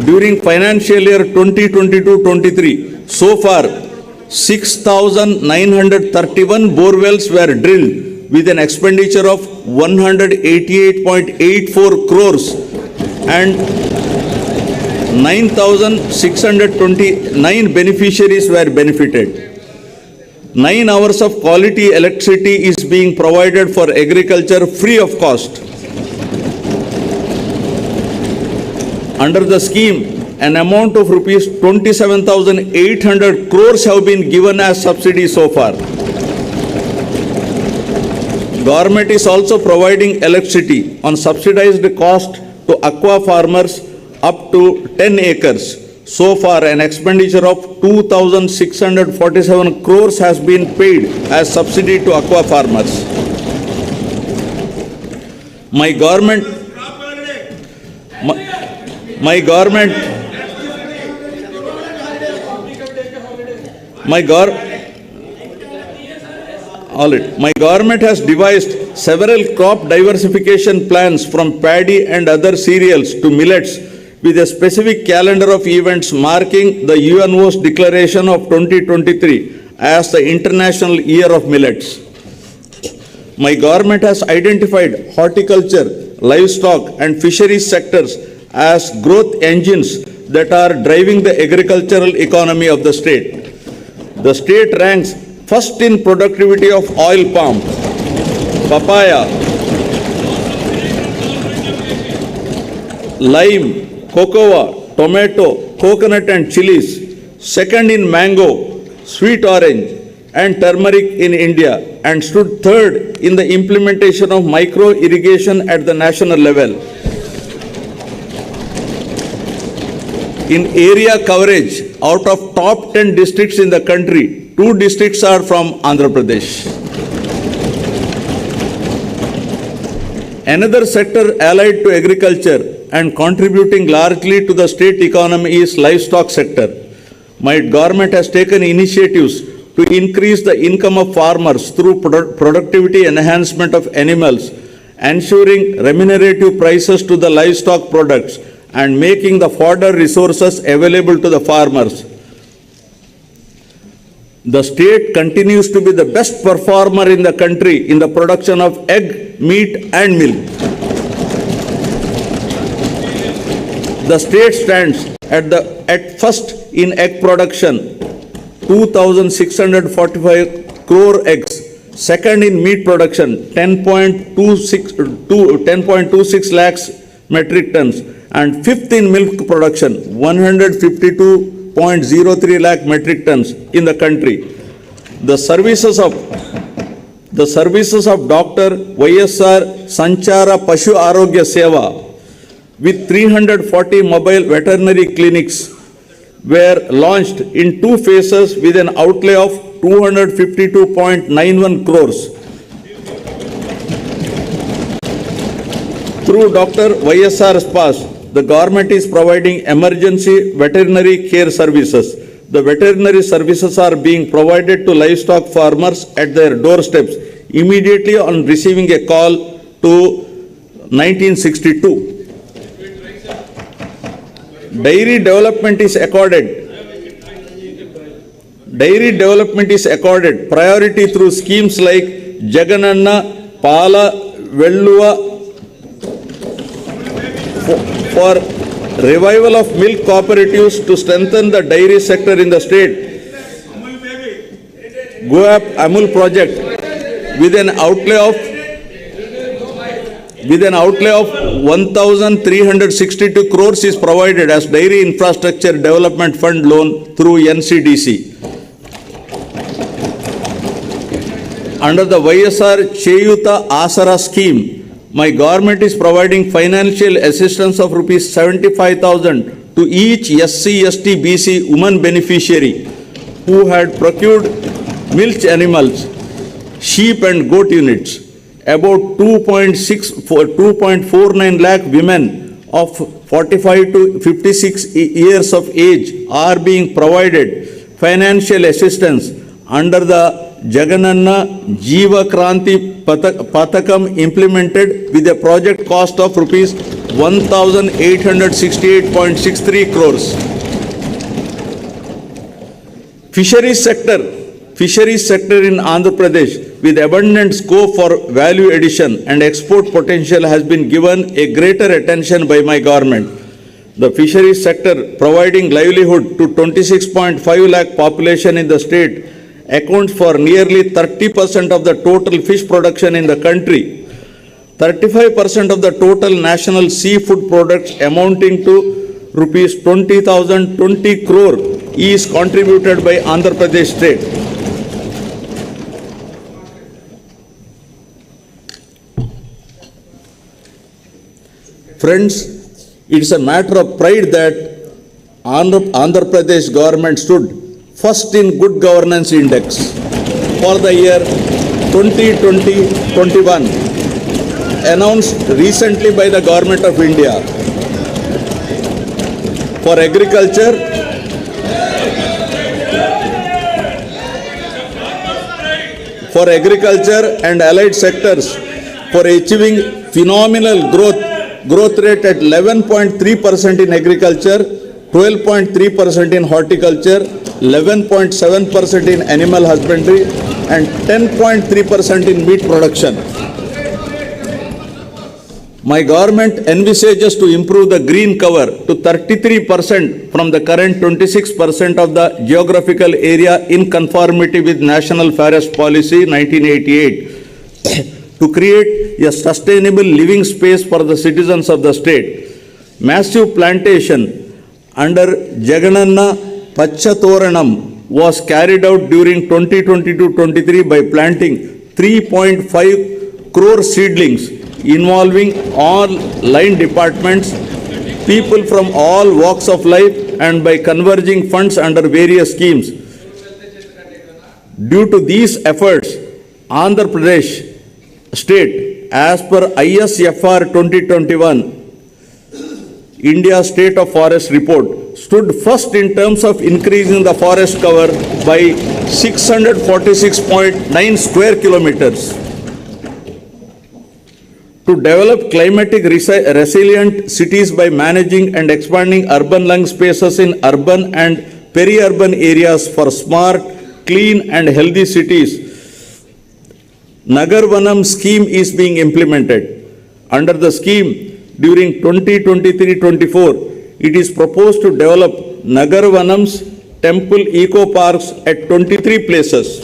Speaker 3: During financial year 2022-23, so far 6,931 borewells were drilled with an expenditure of 188.84 crores and 9,629 beneficiaries were benefited. 9 hours of quality electricity is being provided for agriculture free of cost. Under the scheme, an amount of rupees 27,800 crores have been given as subsidy so far. Government is also providing electricity on subsidized cost to aqua farmers up to 10 acres. So far, an expenditure of 2,647 crores has been paid as subsidy to aqua farmers. My government has devised several crop diversification plans from paddy and other cereals to millets with a specific calendar of events marking the UNO's declaration of 2023 as the International Year of Millets. My government has identified horticulture, livestock and fisheries sectors as growth engines that are driving the agricultural economy of the state. The state ranks first in productivity of oil palm, papaya, lime, cocoa, tomato, coconut and chilies, second in mango, sweet orange and turmeric in India, and stood third in the implementation of micro irrigation at the national level. In area coverage, out of top 10 districts in the country, 2 districts are from Andhra Pradesh. Another sector allied to agriculture and contributing largely to the state economy is livestock sector. My government has taken initiatives to increase the income of farmers through productivity enhancement of animals, ensuring remunerative prices to the livestock products and making the fodder resources available to the farmers. The state continues to be the best performer in the country in the production of egg, meat and milk. The state stands at first in egg production, 2,645 crore eggs. Second in meat production, 10.26 lakhs metric tons. And fifth in milk production, 152.03 lakh metric tons in the country. The services of Dr. YSR Sanchara Pashu Arogya Seva with 340 mobile veterinary clinics were launched in 2 phases with an outlay of 252.91 crores. Through Dr. YSR Spas, the government is providing emergency veterinary care services. The veterinary services are being provided to livestock farmers at their doorsteps immediately on receiving a call to 1962. Dairy development is accorded priority through schemes like Jagan, Pala, Velluva for revival of milk cooperatives to strengthen the dairy sector in the state. Go Up Amul project with an outlay of 1,362 crores is provided as Dairy Infrastructure Development Fund loan through NCDC. Under the YSR Cheyuta Asara scheme, my government is providing financial assistance of rupees 75,000 to each SC, ST, BC woman beneficiary who had procured milch animals, sheep and goat units. About 2.49 lakh women of 45 to 56 years of age are being provided financial assistance under the Jagan Jeeva Kranti Pathakam implemented with a project cost of rupees 1,868.63 crores. Fisheries sector in Andhra Pradesh with abundant scope for value addition and export potential has been given a greater attention by my government. The fisheries sector, providing livelihood to 26.5 lakh population in the state, accounts for nearly 30% of the total fish production in the country. 35% of the total national seafood products amounting to rupees 20,020 crore is contributed by Andhra Pradesh state. Friends, it is a matter of pride that Andhra Pradesh government stood first in Good Governance Index for the year 2020-21, announced recently by the Government of India. For agriculture and allied sectors, for achieving phenomenal growth rate at 11.3% in agriculture, 12.3% in horticulture, 11.7% in animal husbandry, and 10.3% in meat production. My government envisages to improve the green cover to 33% from the current 26% of the geographical area in conformity with National Forest Policy 1988 to create a sustainable living space for the citizens of the state. Massive plantation under Jagan Pachatoranam was carried out during 2022-23 by planting 3.5 crore seedlings involving all line departments, people from all walks of life, and by converging funds under various schemes. Due to these efforts, Andhra Pradesh state, as per ISFR 2021, India State of Forest Report, stood first in terms of increasing the forest cover by 646.9 square kilometers. To develop climatic resilient cities by managing and expanding urban lung spaces in urban and peri-urban areas for smart, clean and healthy cities, Nagar Vanam scheme is being implemented. Under the scheme, during 2023-24, it is proposed to develop Nagar Vanam's temple eco parks at 23 places.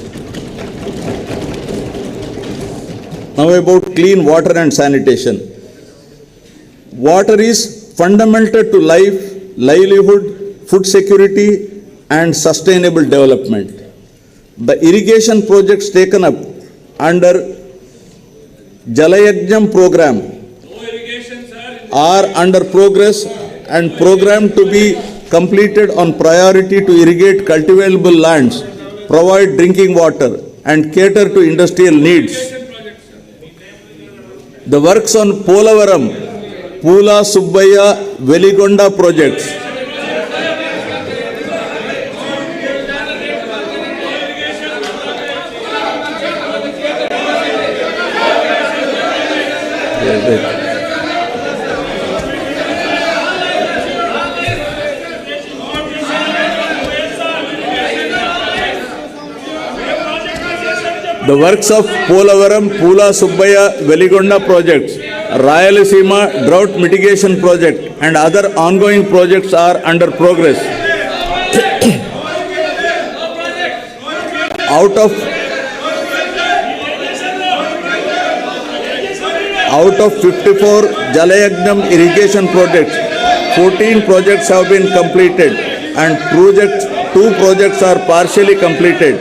Speaker 3: Now about clean water and sanitation. Water is fundamental to life, livelihood, food security and sustainable development. The irrigation projects taken up under Jalayajnam program are under progress and programmed to be completed on priority to irrigate cultivable lands, provide drinking water and cater to industrial needs. The works on Polavaram, Pula Subbaya, Veligonda projects the works of Polavaram, Pula Subbaya, Veligonda projects, Rayalaseema drought mitigation project and other ongoing projects are under progress. Out of 54 Jalayajnam irrigation projects, 14 projects have been completed and 2 projects are partially completed.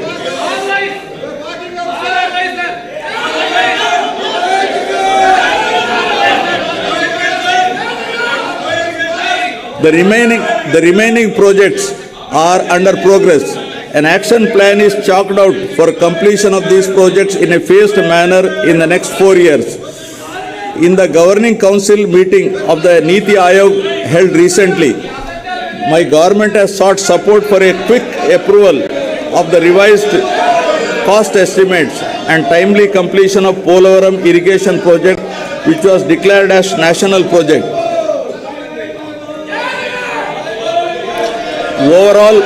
Speaker 3: The remaining projects are under progress. An action plan is chalked out for completion of these projects in a phased manner in the next 4 years. In the Governing Council meeting of the Niti Aayog held recently, my government has sought support for a quick approval of the revised cost estimates and timely completion of Polavaram irrigation project, which was declared as national project. Overall,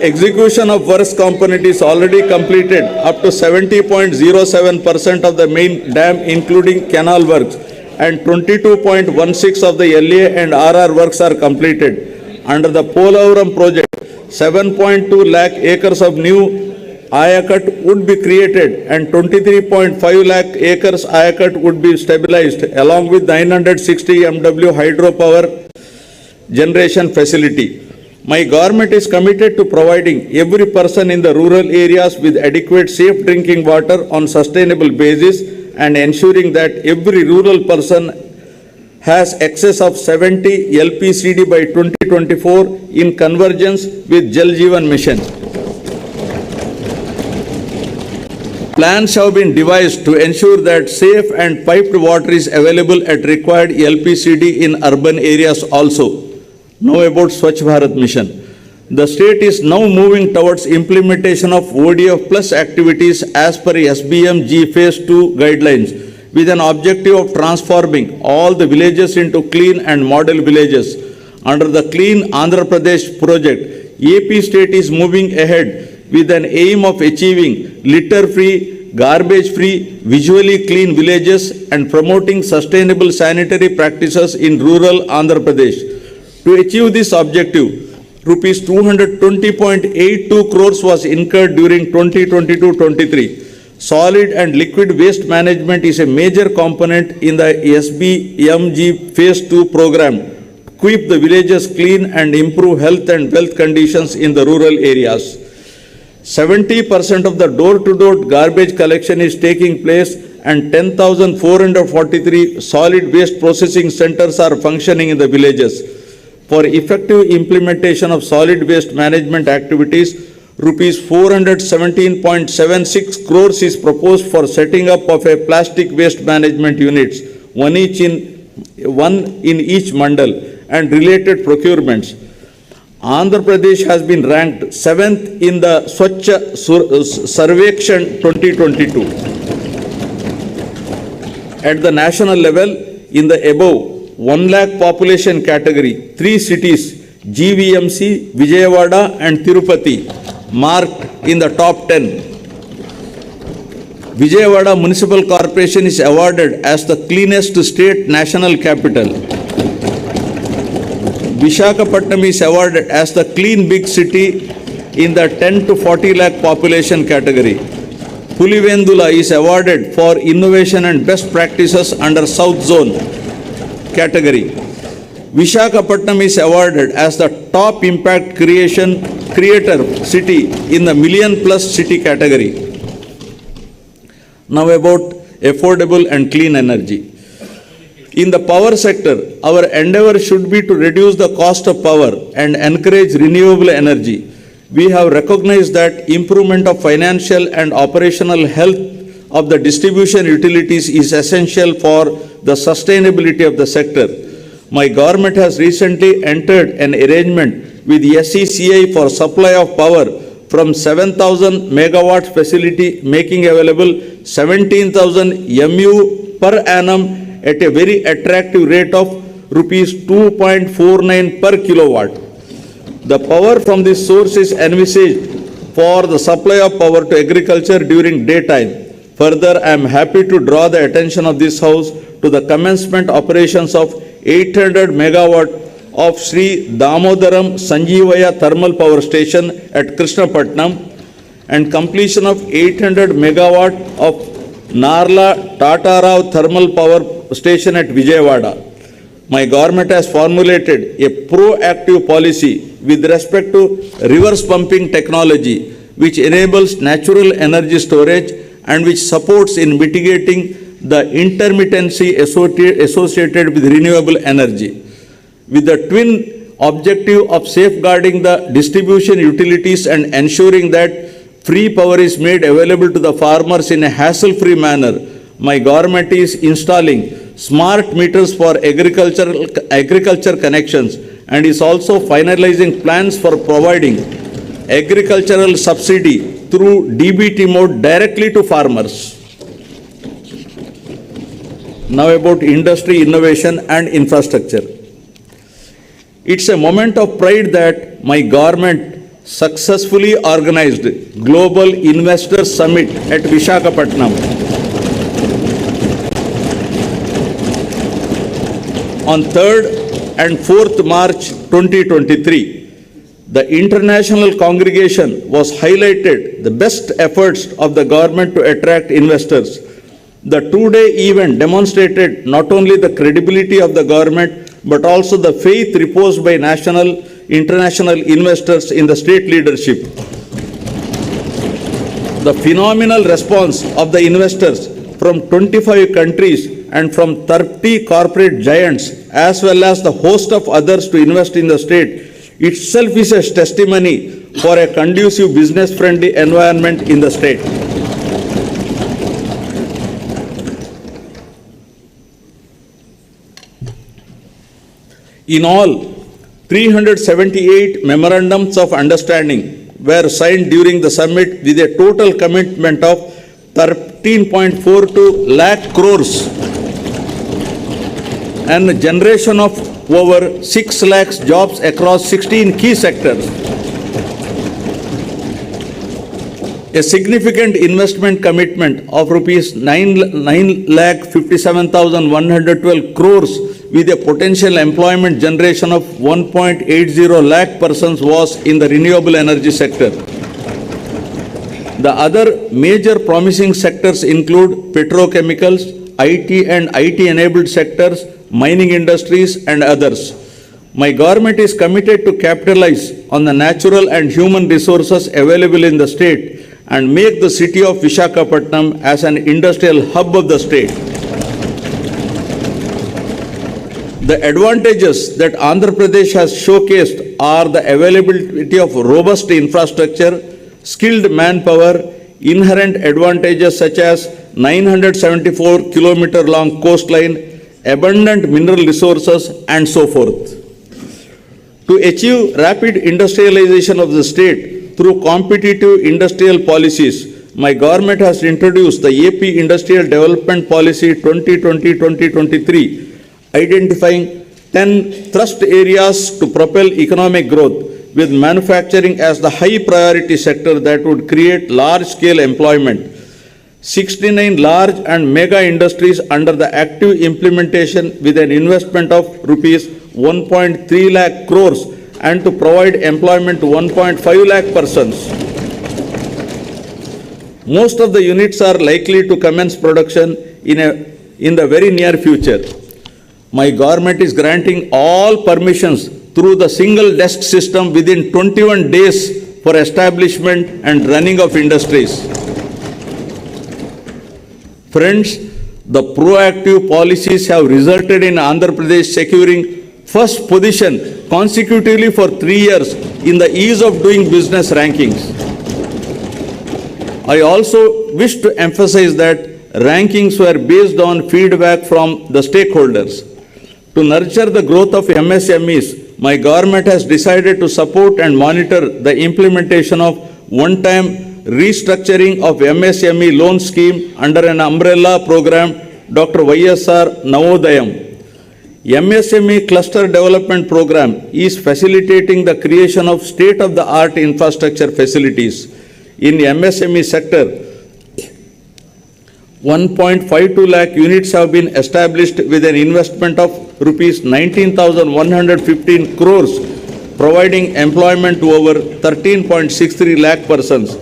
Speaker 3: execution of works component is already completed up to 70.07% of the main dam, including canal works, and 22.16% of the LA and RR works are completed. Under the Polavaram project, 7.2 lakh acres of new ayakat would be created and 23.5 lakh acres ayakat would be stabilized, along with 960 MW hydropower generation facility. My government is committed to providing every person in the rural areas with adequate safe drinking water on sustainable basis and ensuring that every rural person has excess of 70 LPCD by 2024 in convergence with Jal Jeevan Mission. Plans have been devised to ensure that safe and piped water is available at required LPCD in urban areas also. Now about Swachh Bharat Mission. The state is now moving towards implementation of ODF plus activities as per SBMG Phase 2 guidelines, with an objective of transforming all the villages into clean and model villages. Under the Clean Andhra Pradesh project, AP state is moving ahead with an aim of achieving litter-free, garbage-free, visually clean villages and promoting sustainable sanitary practices in rural Andhra Pradesh. To achieve this objective, rupees 220.82 crores was incurred during 2022-23. Solid and liquid waste management is a major component in the SBMG Phase 2 program to keep the villages clean and improve health and wealth conditions in the rural areas. 70% of the door-to-door garbage collection is taking place and 10,443 solid waste processing centers are functioning in the villages. For effective implementation of solid waste management activities, rupees 417.76 crores is proposed for setting up of a plastic waste management units, one in each mandal, and related procurements. Andhra Pradesh has been ranked 7th in the Swachh Sarvekshan 2022. At the national level, in the above 1 lakh population category, 3 cities, GVMC, Vijayawada and Tirupati, marked in the top 10. Vijayawada Municipal Corporation is awarded as the cleanest state national capital. Visakhapatnam is awarded as the clean big city in the 10 to 40 lakh population category. Pulivendula is awarded for innovation and best practices under South Zone category. Visakhapatnam is awarded as the top impact creator city in the million plus city category. Now about affordable and clean energy. In the power sector, our endeavor should be to reduce the cost of power and encourage renewable energy. We have recognized that improvement of financial and operational health of the distribution utilities is essential for the sustainability of the sector. My government has recently entered an arrangement with SECI for supply of power from 7,000 megawatts facility, making available 17,000 MU per annum at a very attractive rate of rupees 2.49 per kilowatt. The power from this source is envisaged for the supply of power to agriculture during daytime. Further, I am happy to draw the attention of this House to the commencement operations of 800 megawatt of Sri Damodaram Sanjeevaya Thermal Power Station at Krishnapatnam and completion of 800 megawatt of Narla Tatarao Thermal Power Station at Vijayawada. My government has formulated a proactive policy with respect to reverse pumping technology, which enables natural energy storage and which supports in mitigating the intermittency associated with renewable energy. With the twin objective of safeguarding the distribution utilities and ensuring that free power is made available to the farmers in a hassle-free manner, my government is installing smart meters for agriculture connections and is also finalizing plans for providing agricultural subsidy through DBT mode directly to farmers. Now about industry, innovation and infrastructure. It's a moment of pride that my government successfully organized Global Investors Summit at Visakhapatnam on 3rd and 4th March 2023. The international congregation was highlighted the best efforts of the government to attract investors. The two-day event demonstrated not only the credibility of the government but also the faith reposed by national, international investors in the state leadership. The phenomenal response of the investors from 25 countries and from 30 corporate giants, as well as the host of others to invest in the state, itself is a testimony for a conducive business-friendly environment in the state. In all, 378 memorandums of understanding were signed during the summit with a total commitment of 13.42 lakh crores and a generation of over 6 lakhs jobs across 16 key sectors. A significant investment commitment of rupees 9,57,112 crores with a potential employment generation of 1.80 lakh persons was in the renewable energy sector. The other major promising sectors include petrochemicals, IT and IT-enabled sectors, mining industries and others. My government is committed to capitalize on the natural and human resources available in the state and make the city of Visakhapatnam as an industrial hub of the state. The advantages that Andhra Pradesh has showcased are the availability of robust infrastructure, skilled manpower, inherent advantages such as 974-kilometer long coastline, abundant mineral resources, and so forth. To achieve rapid industrialization of the state through competitive industrial policies, my government has introduced the AP Industrial Development Policy 2020-2023, identifying 10 thrust areas to propel economic growth, with manufacturing as the high priority sector that would create large-scale employment. 69 large and mega industries under the active implementation with an investment of rupees 1.3 lakh crores and to provide employment to 1.5 lakh persons. Most of the units are likely to commence production in the very near future. My government is granting all permissions through the single desk system within 21 days for establishment and running of industries. Friends, the proactive policies have resulted in Andhra Pradesh securing first position consecutively for 3 years in the ease of doing business rankings. I also wish to emphasize that rankings were based on feedback from the stakeholders. To nurture the growth of MSMEs, my government has decided to support and monitor the implementation of one-time restructuring of MSME loan scheme under an umbrella program, Dr. YSR Navodayam. MSME Cluster Development Program is facilitating the creation of state-of-the-art infrastructure facilities. In the MSME sector, 1.52 lakh units have been established with an investment of rupees 19,115 crores, providing employment to over 13.63 lakh persons.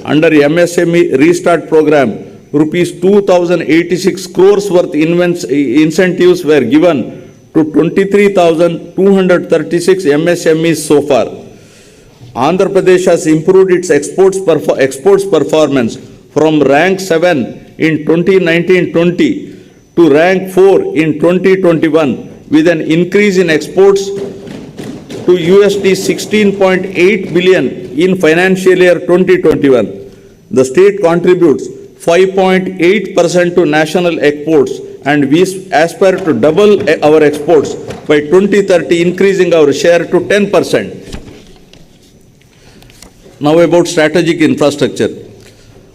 Speaker 3: Under MSME Restart Program, rupees 2,086 crores worth incentives were given to 23,236 MSMEs so far. Andhra Pradesh has improved its exports performance from rank 7 in 2019-20 to rank 4 in 2021 with an increase in exports to USD 16.8 billion in financial year 2021. The state contributes 5.8% to national exports, and we aspire to double our exports by 2030, increasing our share to 10%. Now about strategic infrastructure.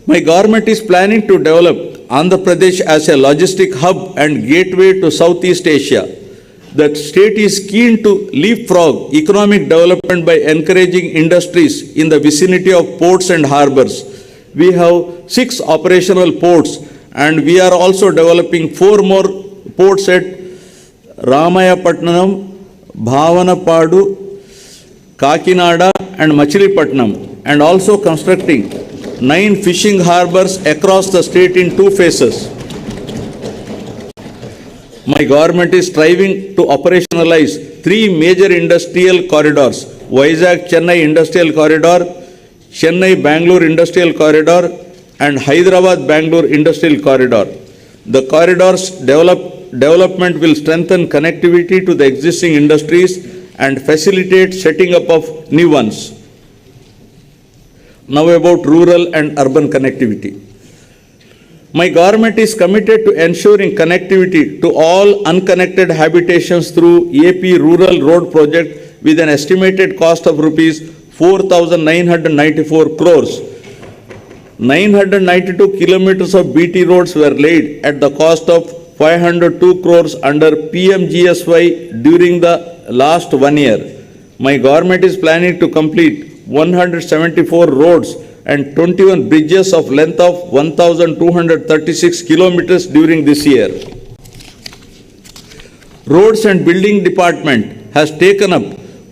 Speaker 3: My government is planning to develop Andhra Pradesh as a logistic hub and gateway to Southeast Asia. The state is keen to leapfrog economic development by encouraging industries in the vicinity of ports and harbors. We have 6 operational ports, and we are also developing 4 more ports at Ramayapatnam, Bhavanapadu, Kakinada and Machilipatnam, and also constructing 9 fishing harbors across the state in 2 phases. My government is striving to operationalize 3 major industrial corridors: Vizag-Chennai Industrial Corridor, Chennai-Bangalore Industrial Corridor, and Hyderabad-Bangalore Industrial Corridor. The corridors development will strengthen connectivity to the existing industries and facilitate setting up of new ones. Now about rural and urban connectivity. My government is committed to ensuring connectivity to all unconnected habitations through AP Rural Road Project with an estimated cost of rupees 4,994 crores. 992 kilometers of BT roads were laid at the cost of 502 crores under PMGSY during the last 1 year. My government is planning to complete 174 roads and 21 bridges of length of 1,236 kilometers during this year. Roads and Building Department has taken up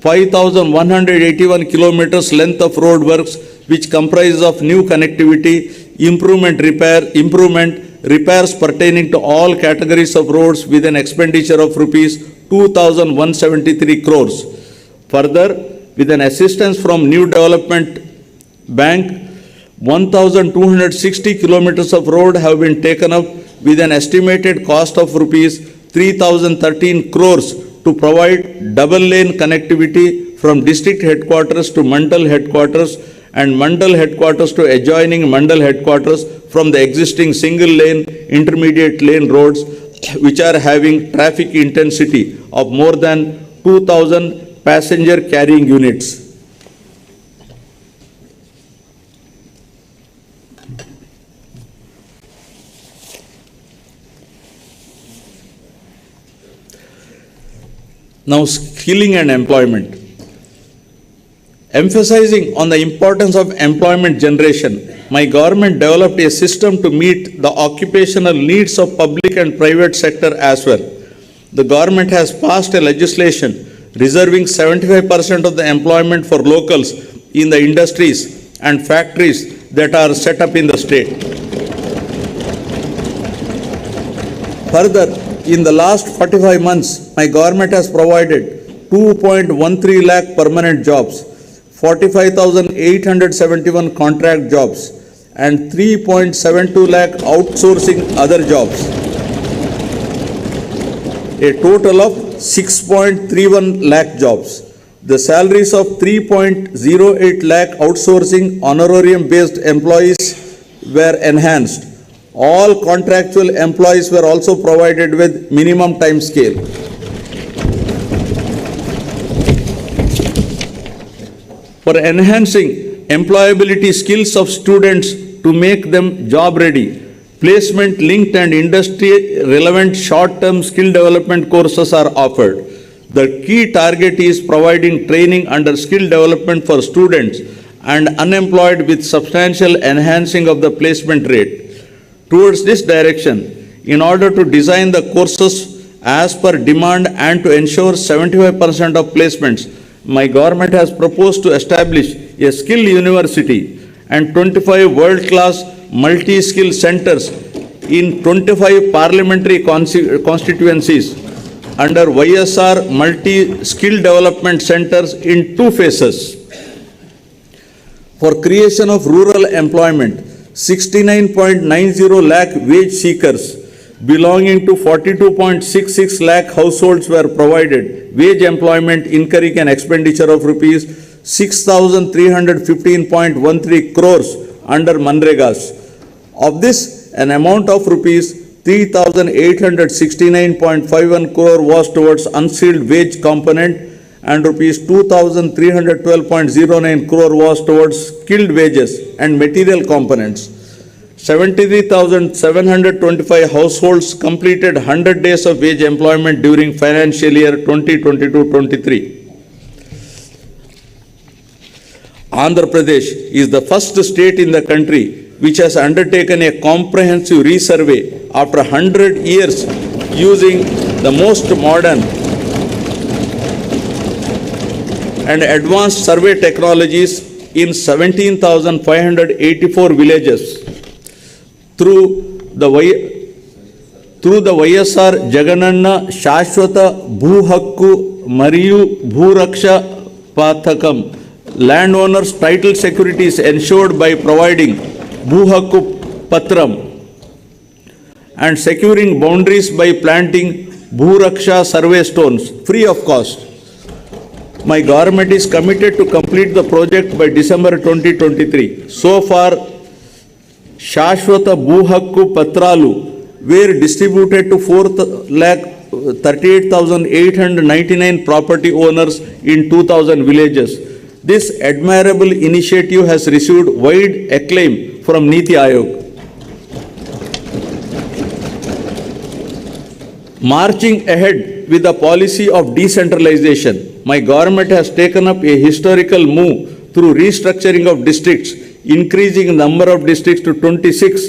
Speaker 3: 5,181 kilometers length of road works, which comprises of new connectivity, repairs pertaining to all categories of roads with an expenditure of rupees 2,173 crores. Further, with an assistance from New Development Bank, 1,260 kilometers of road have been taken up with an estimated cost of rupees 3,013 crores to provide double-lane connectivity from district headquarters to Mandal headquarters and Mandal headquarters to adjoining Mandal headquarters from the existing single-lane, intermediate lane roads, which are having traffic intensity of more than 2,000 passenger carrying units. Now, skilling and employment. Emphasizing on the importance of employment generation, my government developed a system to meet the occupational needs of public and private sector as well. The government has passed a legislation reserving 75% of the employment for locals in the industries and factories that are set up in the state. Further, in the last 45 months, my government has provided 2.13 lakh permanent jobs, 45,871 contract jobs, and 3.72 lakh outsourcing other jobs. A total of 6.31 lakh jobs. The salaries of 3.08 lakh outsourcing honorarium-based employees were enhanced. All contractual employees were also provided with minimum time scale. For enhancing employability skills of students to make them job ready, placement linked and industry relevant short-term skill development courses are offered. The key target is providing training under skill development for students and unemployed with substantial enhancing of the placement rate. Towards this direction, in order to design the courses as per demand and to ensure 75% of placements, my government has proposed to establish a skill university and 25 world-class multi-skill centers in 25 parliamentary constituencies under YSR multi-skill development centers in 2 phases. for creation of rural employment. 69.90 lakh wage seekers belonging to 42.66 lakh households were provided wage employment, incurring an expenditure of rupees 6,315.13 crores under Manregas. Of this, an amount of rupees 3,869.51 crore was towards unsealed wage component and rupees 2,312.09 crore was towards skilled wages and material components. 73,725 households completed 100 days of wage employment during financial year 2022-23. Andhra Pradesh is the first state in the country which has undertaken a comprehensive resurvey after 100 years using the most modern and advanced survey technologies in 17,584 villages. Through the YSR Jagan Shashwata Bhu Hakku Mariyu Bhu Raksha Pathakam, landowners' title security is ensured by providing Bhu Hakku Patram and securing boundaries by planting Bhu Raksha survey stones free of cost. My government is committed to complete the project by December 2023. So far, Shashwata Bhu Hakku Patralu were distributed to 4,38,899 property owners in 2,000 villages. This admirable initiative has received wide acclaim from Niti Aayog. Marching ahead with the policy of decentralization, my government has taken up a historical move through restructuring of districts, increasing the number of districts to 26,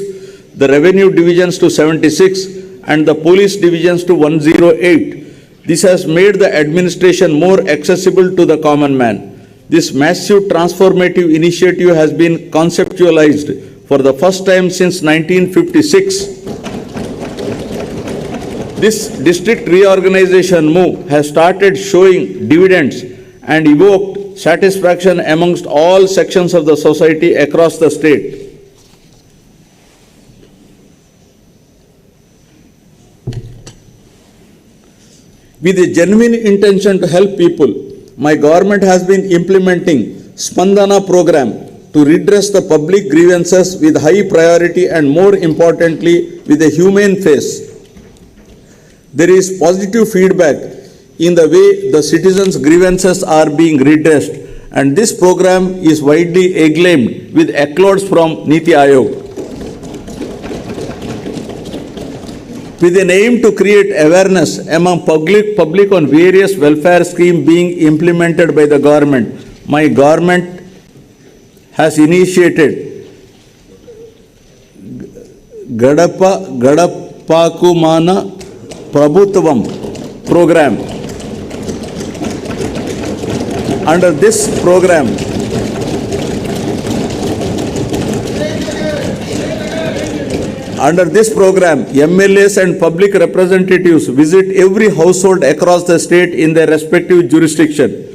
Speaker 3: the revenue divisions to 76, and the police divisions to 108. This has made the administration more accessible to the common man. This massive transformative initiative has been conceptualized for the first time since 1956. This district reorganization move has started showing dividends and evoked satisfaction amongst all sections of the society across the state. With a genuine intention to help people, my government has been implementing Spandana program to redress the public grievances with high priority and, more importantly, with a humane face. There is positive feedback in the way the citizens' grievances are being redressed, and this program is widely acclaimed with accolades from Niti Aayog. With an aim to create awareness among public on various welfare schemes being implemented by the government, my government has initiated Gadapakumana Prabhutvam program. Under this program, MLAs and public representatives visit every household across the state in their respective jurisdiction.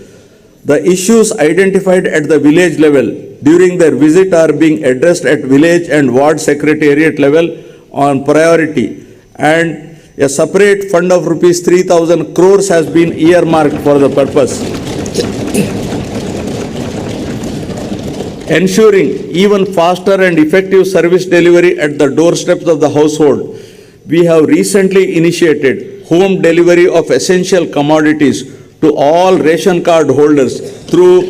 Speaker 3: The issues identified at the village level during their visit are being addressed at village and ward secretariat level on priority, and a separate fund of rupees 3,000 crores has been earmarked for the purpose. Ensuring even faster and effective service delivery at the doorsteps of the household, we have recently initiated home delivery of essential commodities to all ration card holders through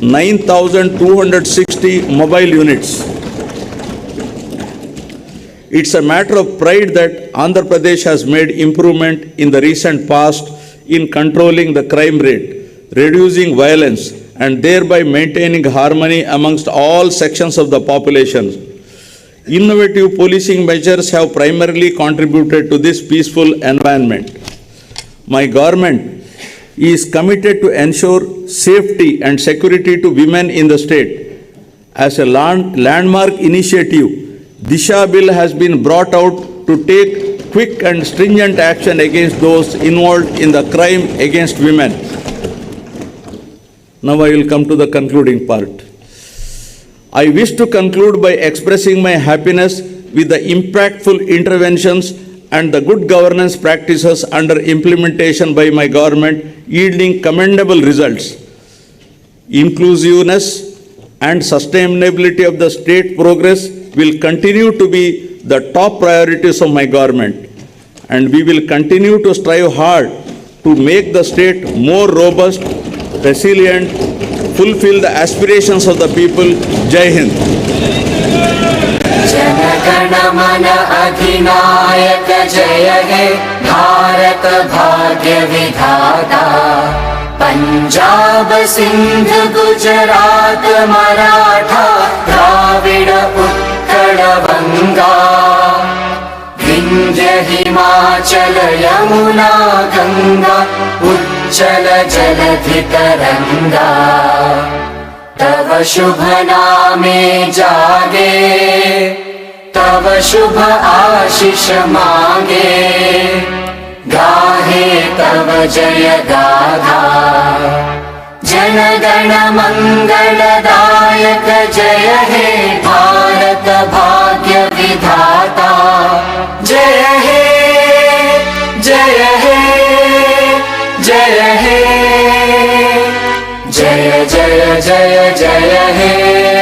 Speaker 3: 9,260 mobile units. It's a matter of pride that Andhra Pradesh has made improvement in the recent past in controlling the crime rate, reducing violence, and thereby maintaining harmony amongst all sections of the population. Innovative policing measures have primarily contributed to this peaceful environment. My government is committed to ensure safety and security to women in the state. As a landmark initiative, Disha Bill has been brought out to take quick and stringent action against those involved in the crime against women. Now I will come to the concluding part. I wish to conclude by expressing my happiness with the impactful interventions and the good governance practices under implementation by my government yielding commendable results. Inclusiveness and sustainability of the state progress will continue to be the top priorities of my government, and we will continue to strive hard to make the state more robust, resilient, fulfill the aspirations of the people. Jai Hind.
Speaker 1: जनगण मन अधिनायक जय हे भारत भाग्य विधाता पंजाब सिंध गुजरात मराठा द्राविड उत्कल बंगा विंध्य हिमाचल यमुना गंगा उच्चल जलधि तरंगा तव शुभ नामे जागे तव शुभ आशीष मांगे गाहे तव जय गाथा जनगण मंगलदायक जय हे भारत भाग्य विधाता जय हे जय हे जय हे जय जय जय जय हे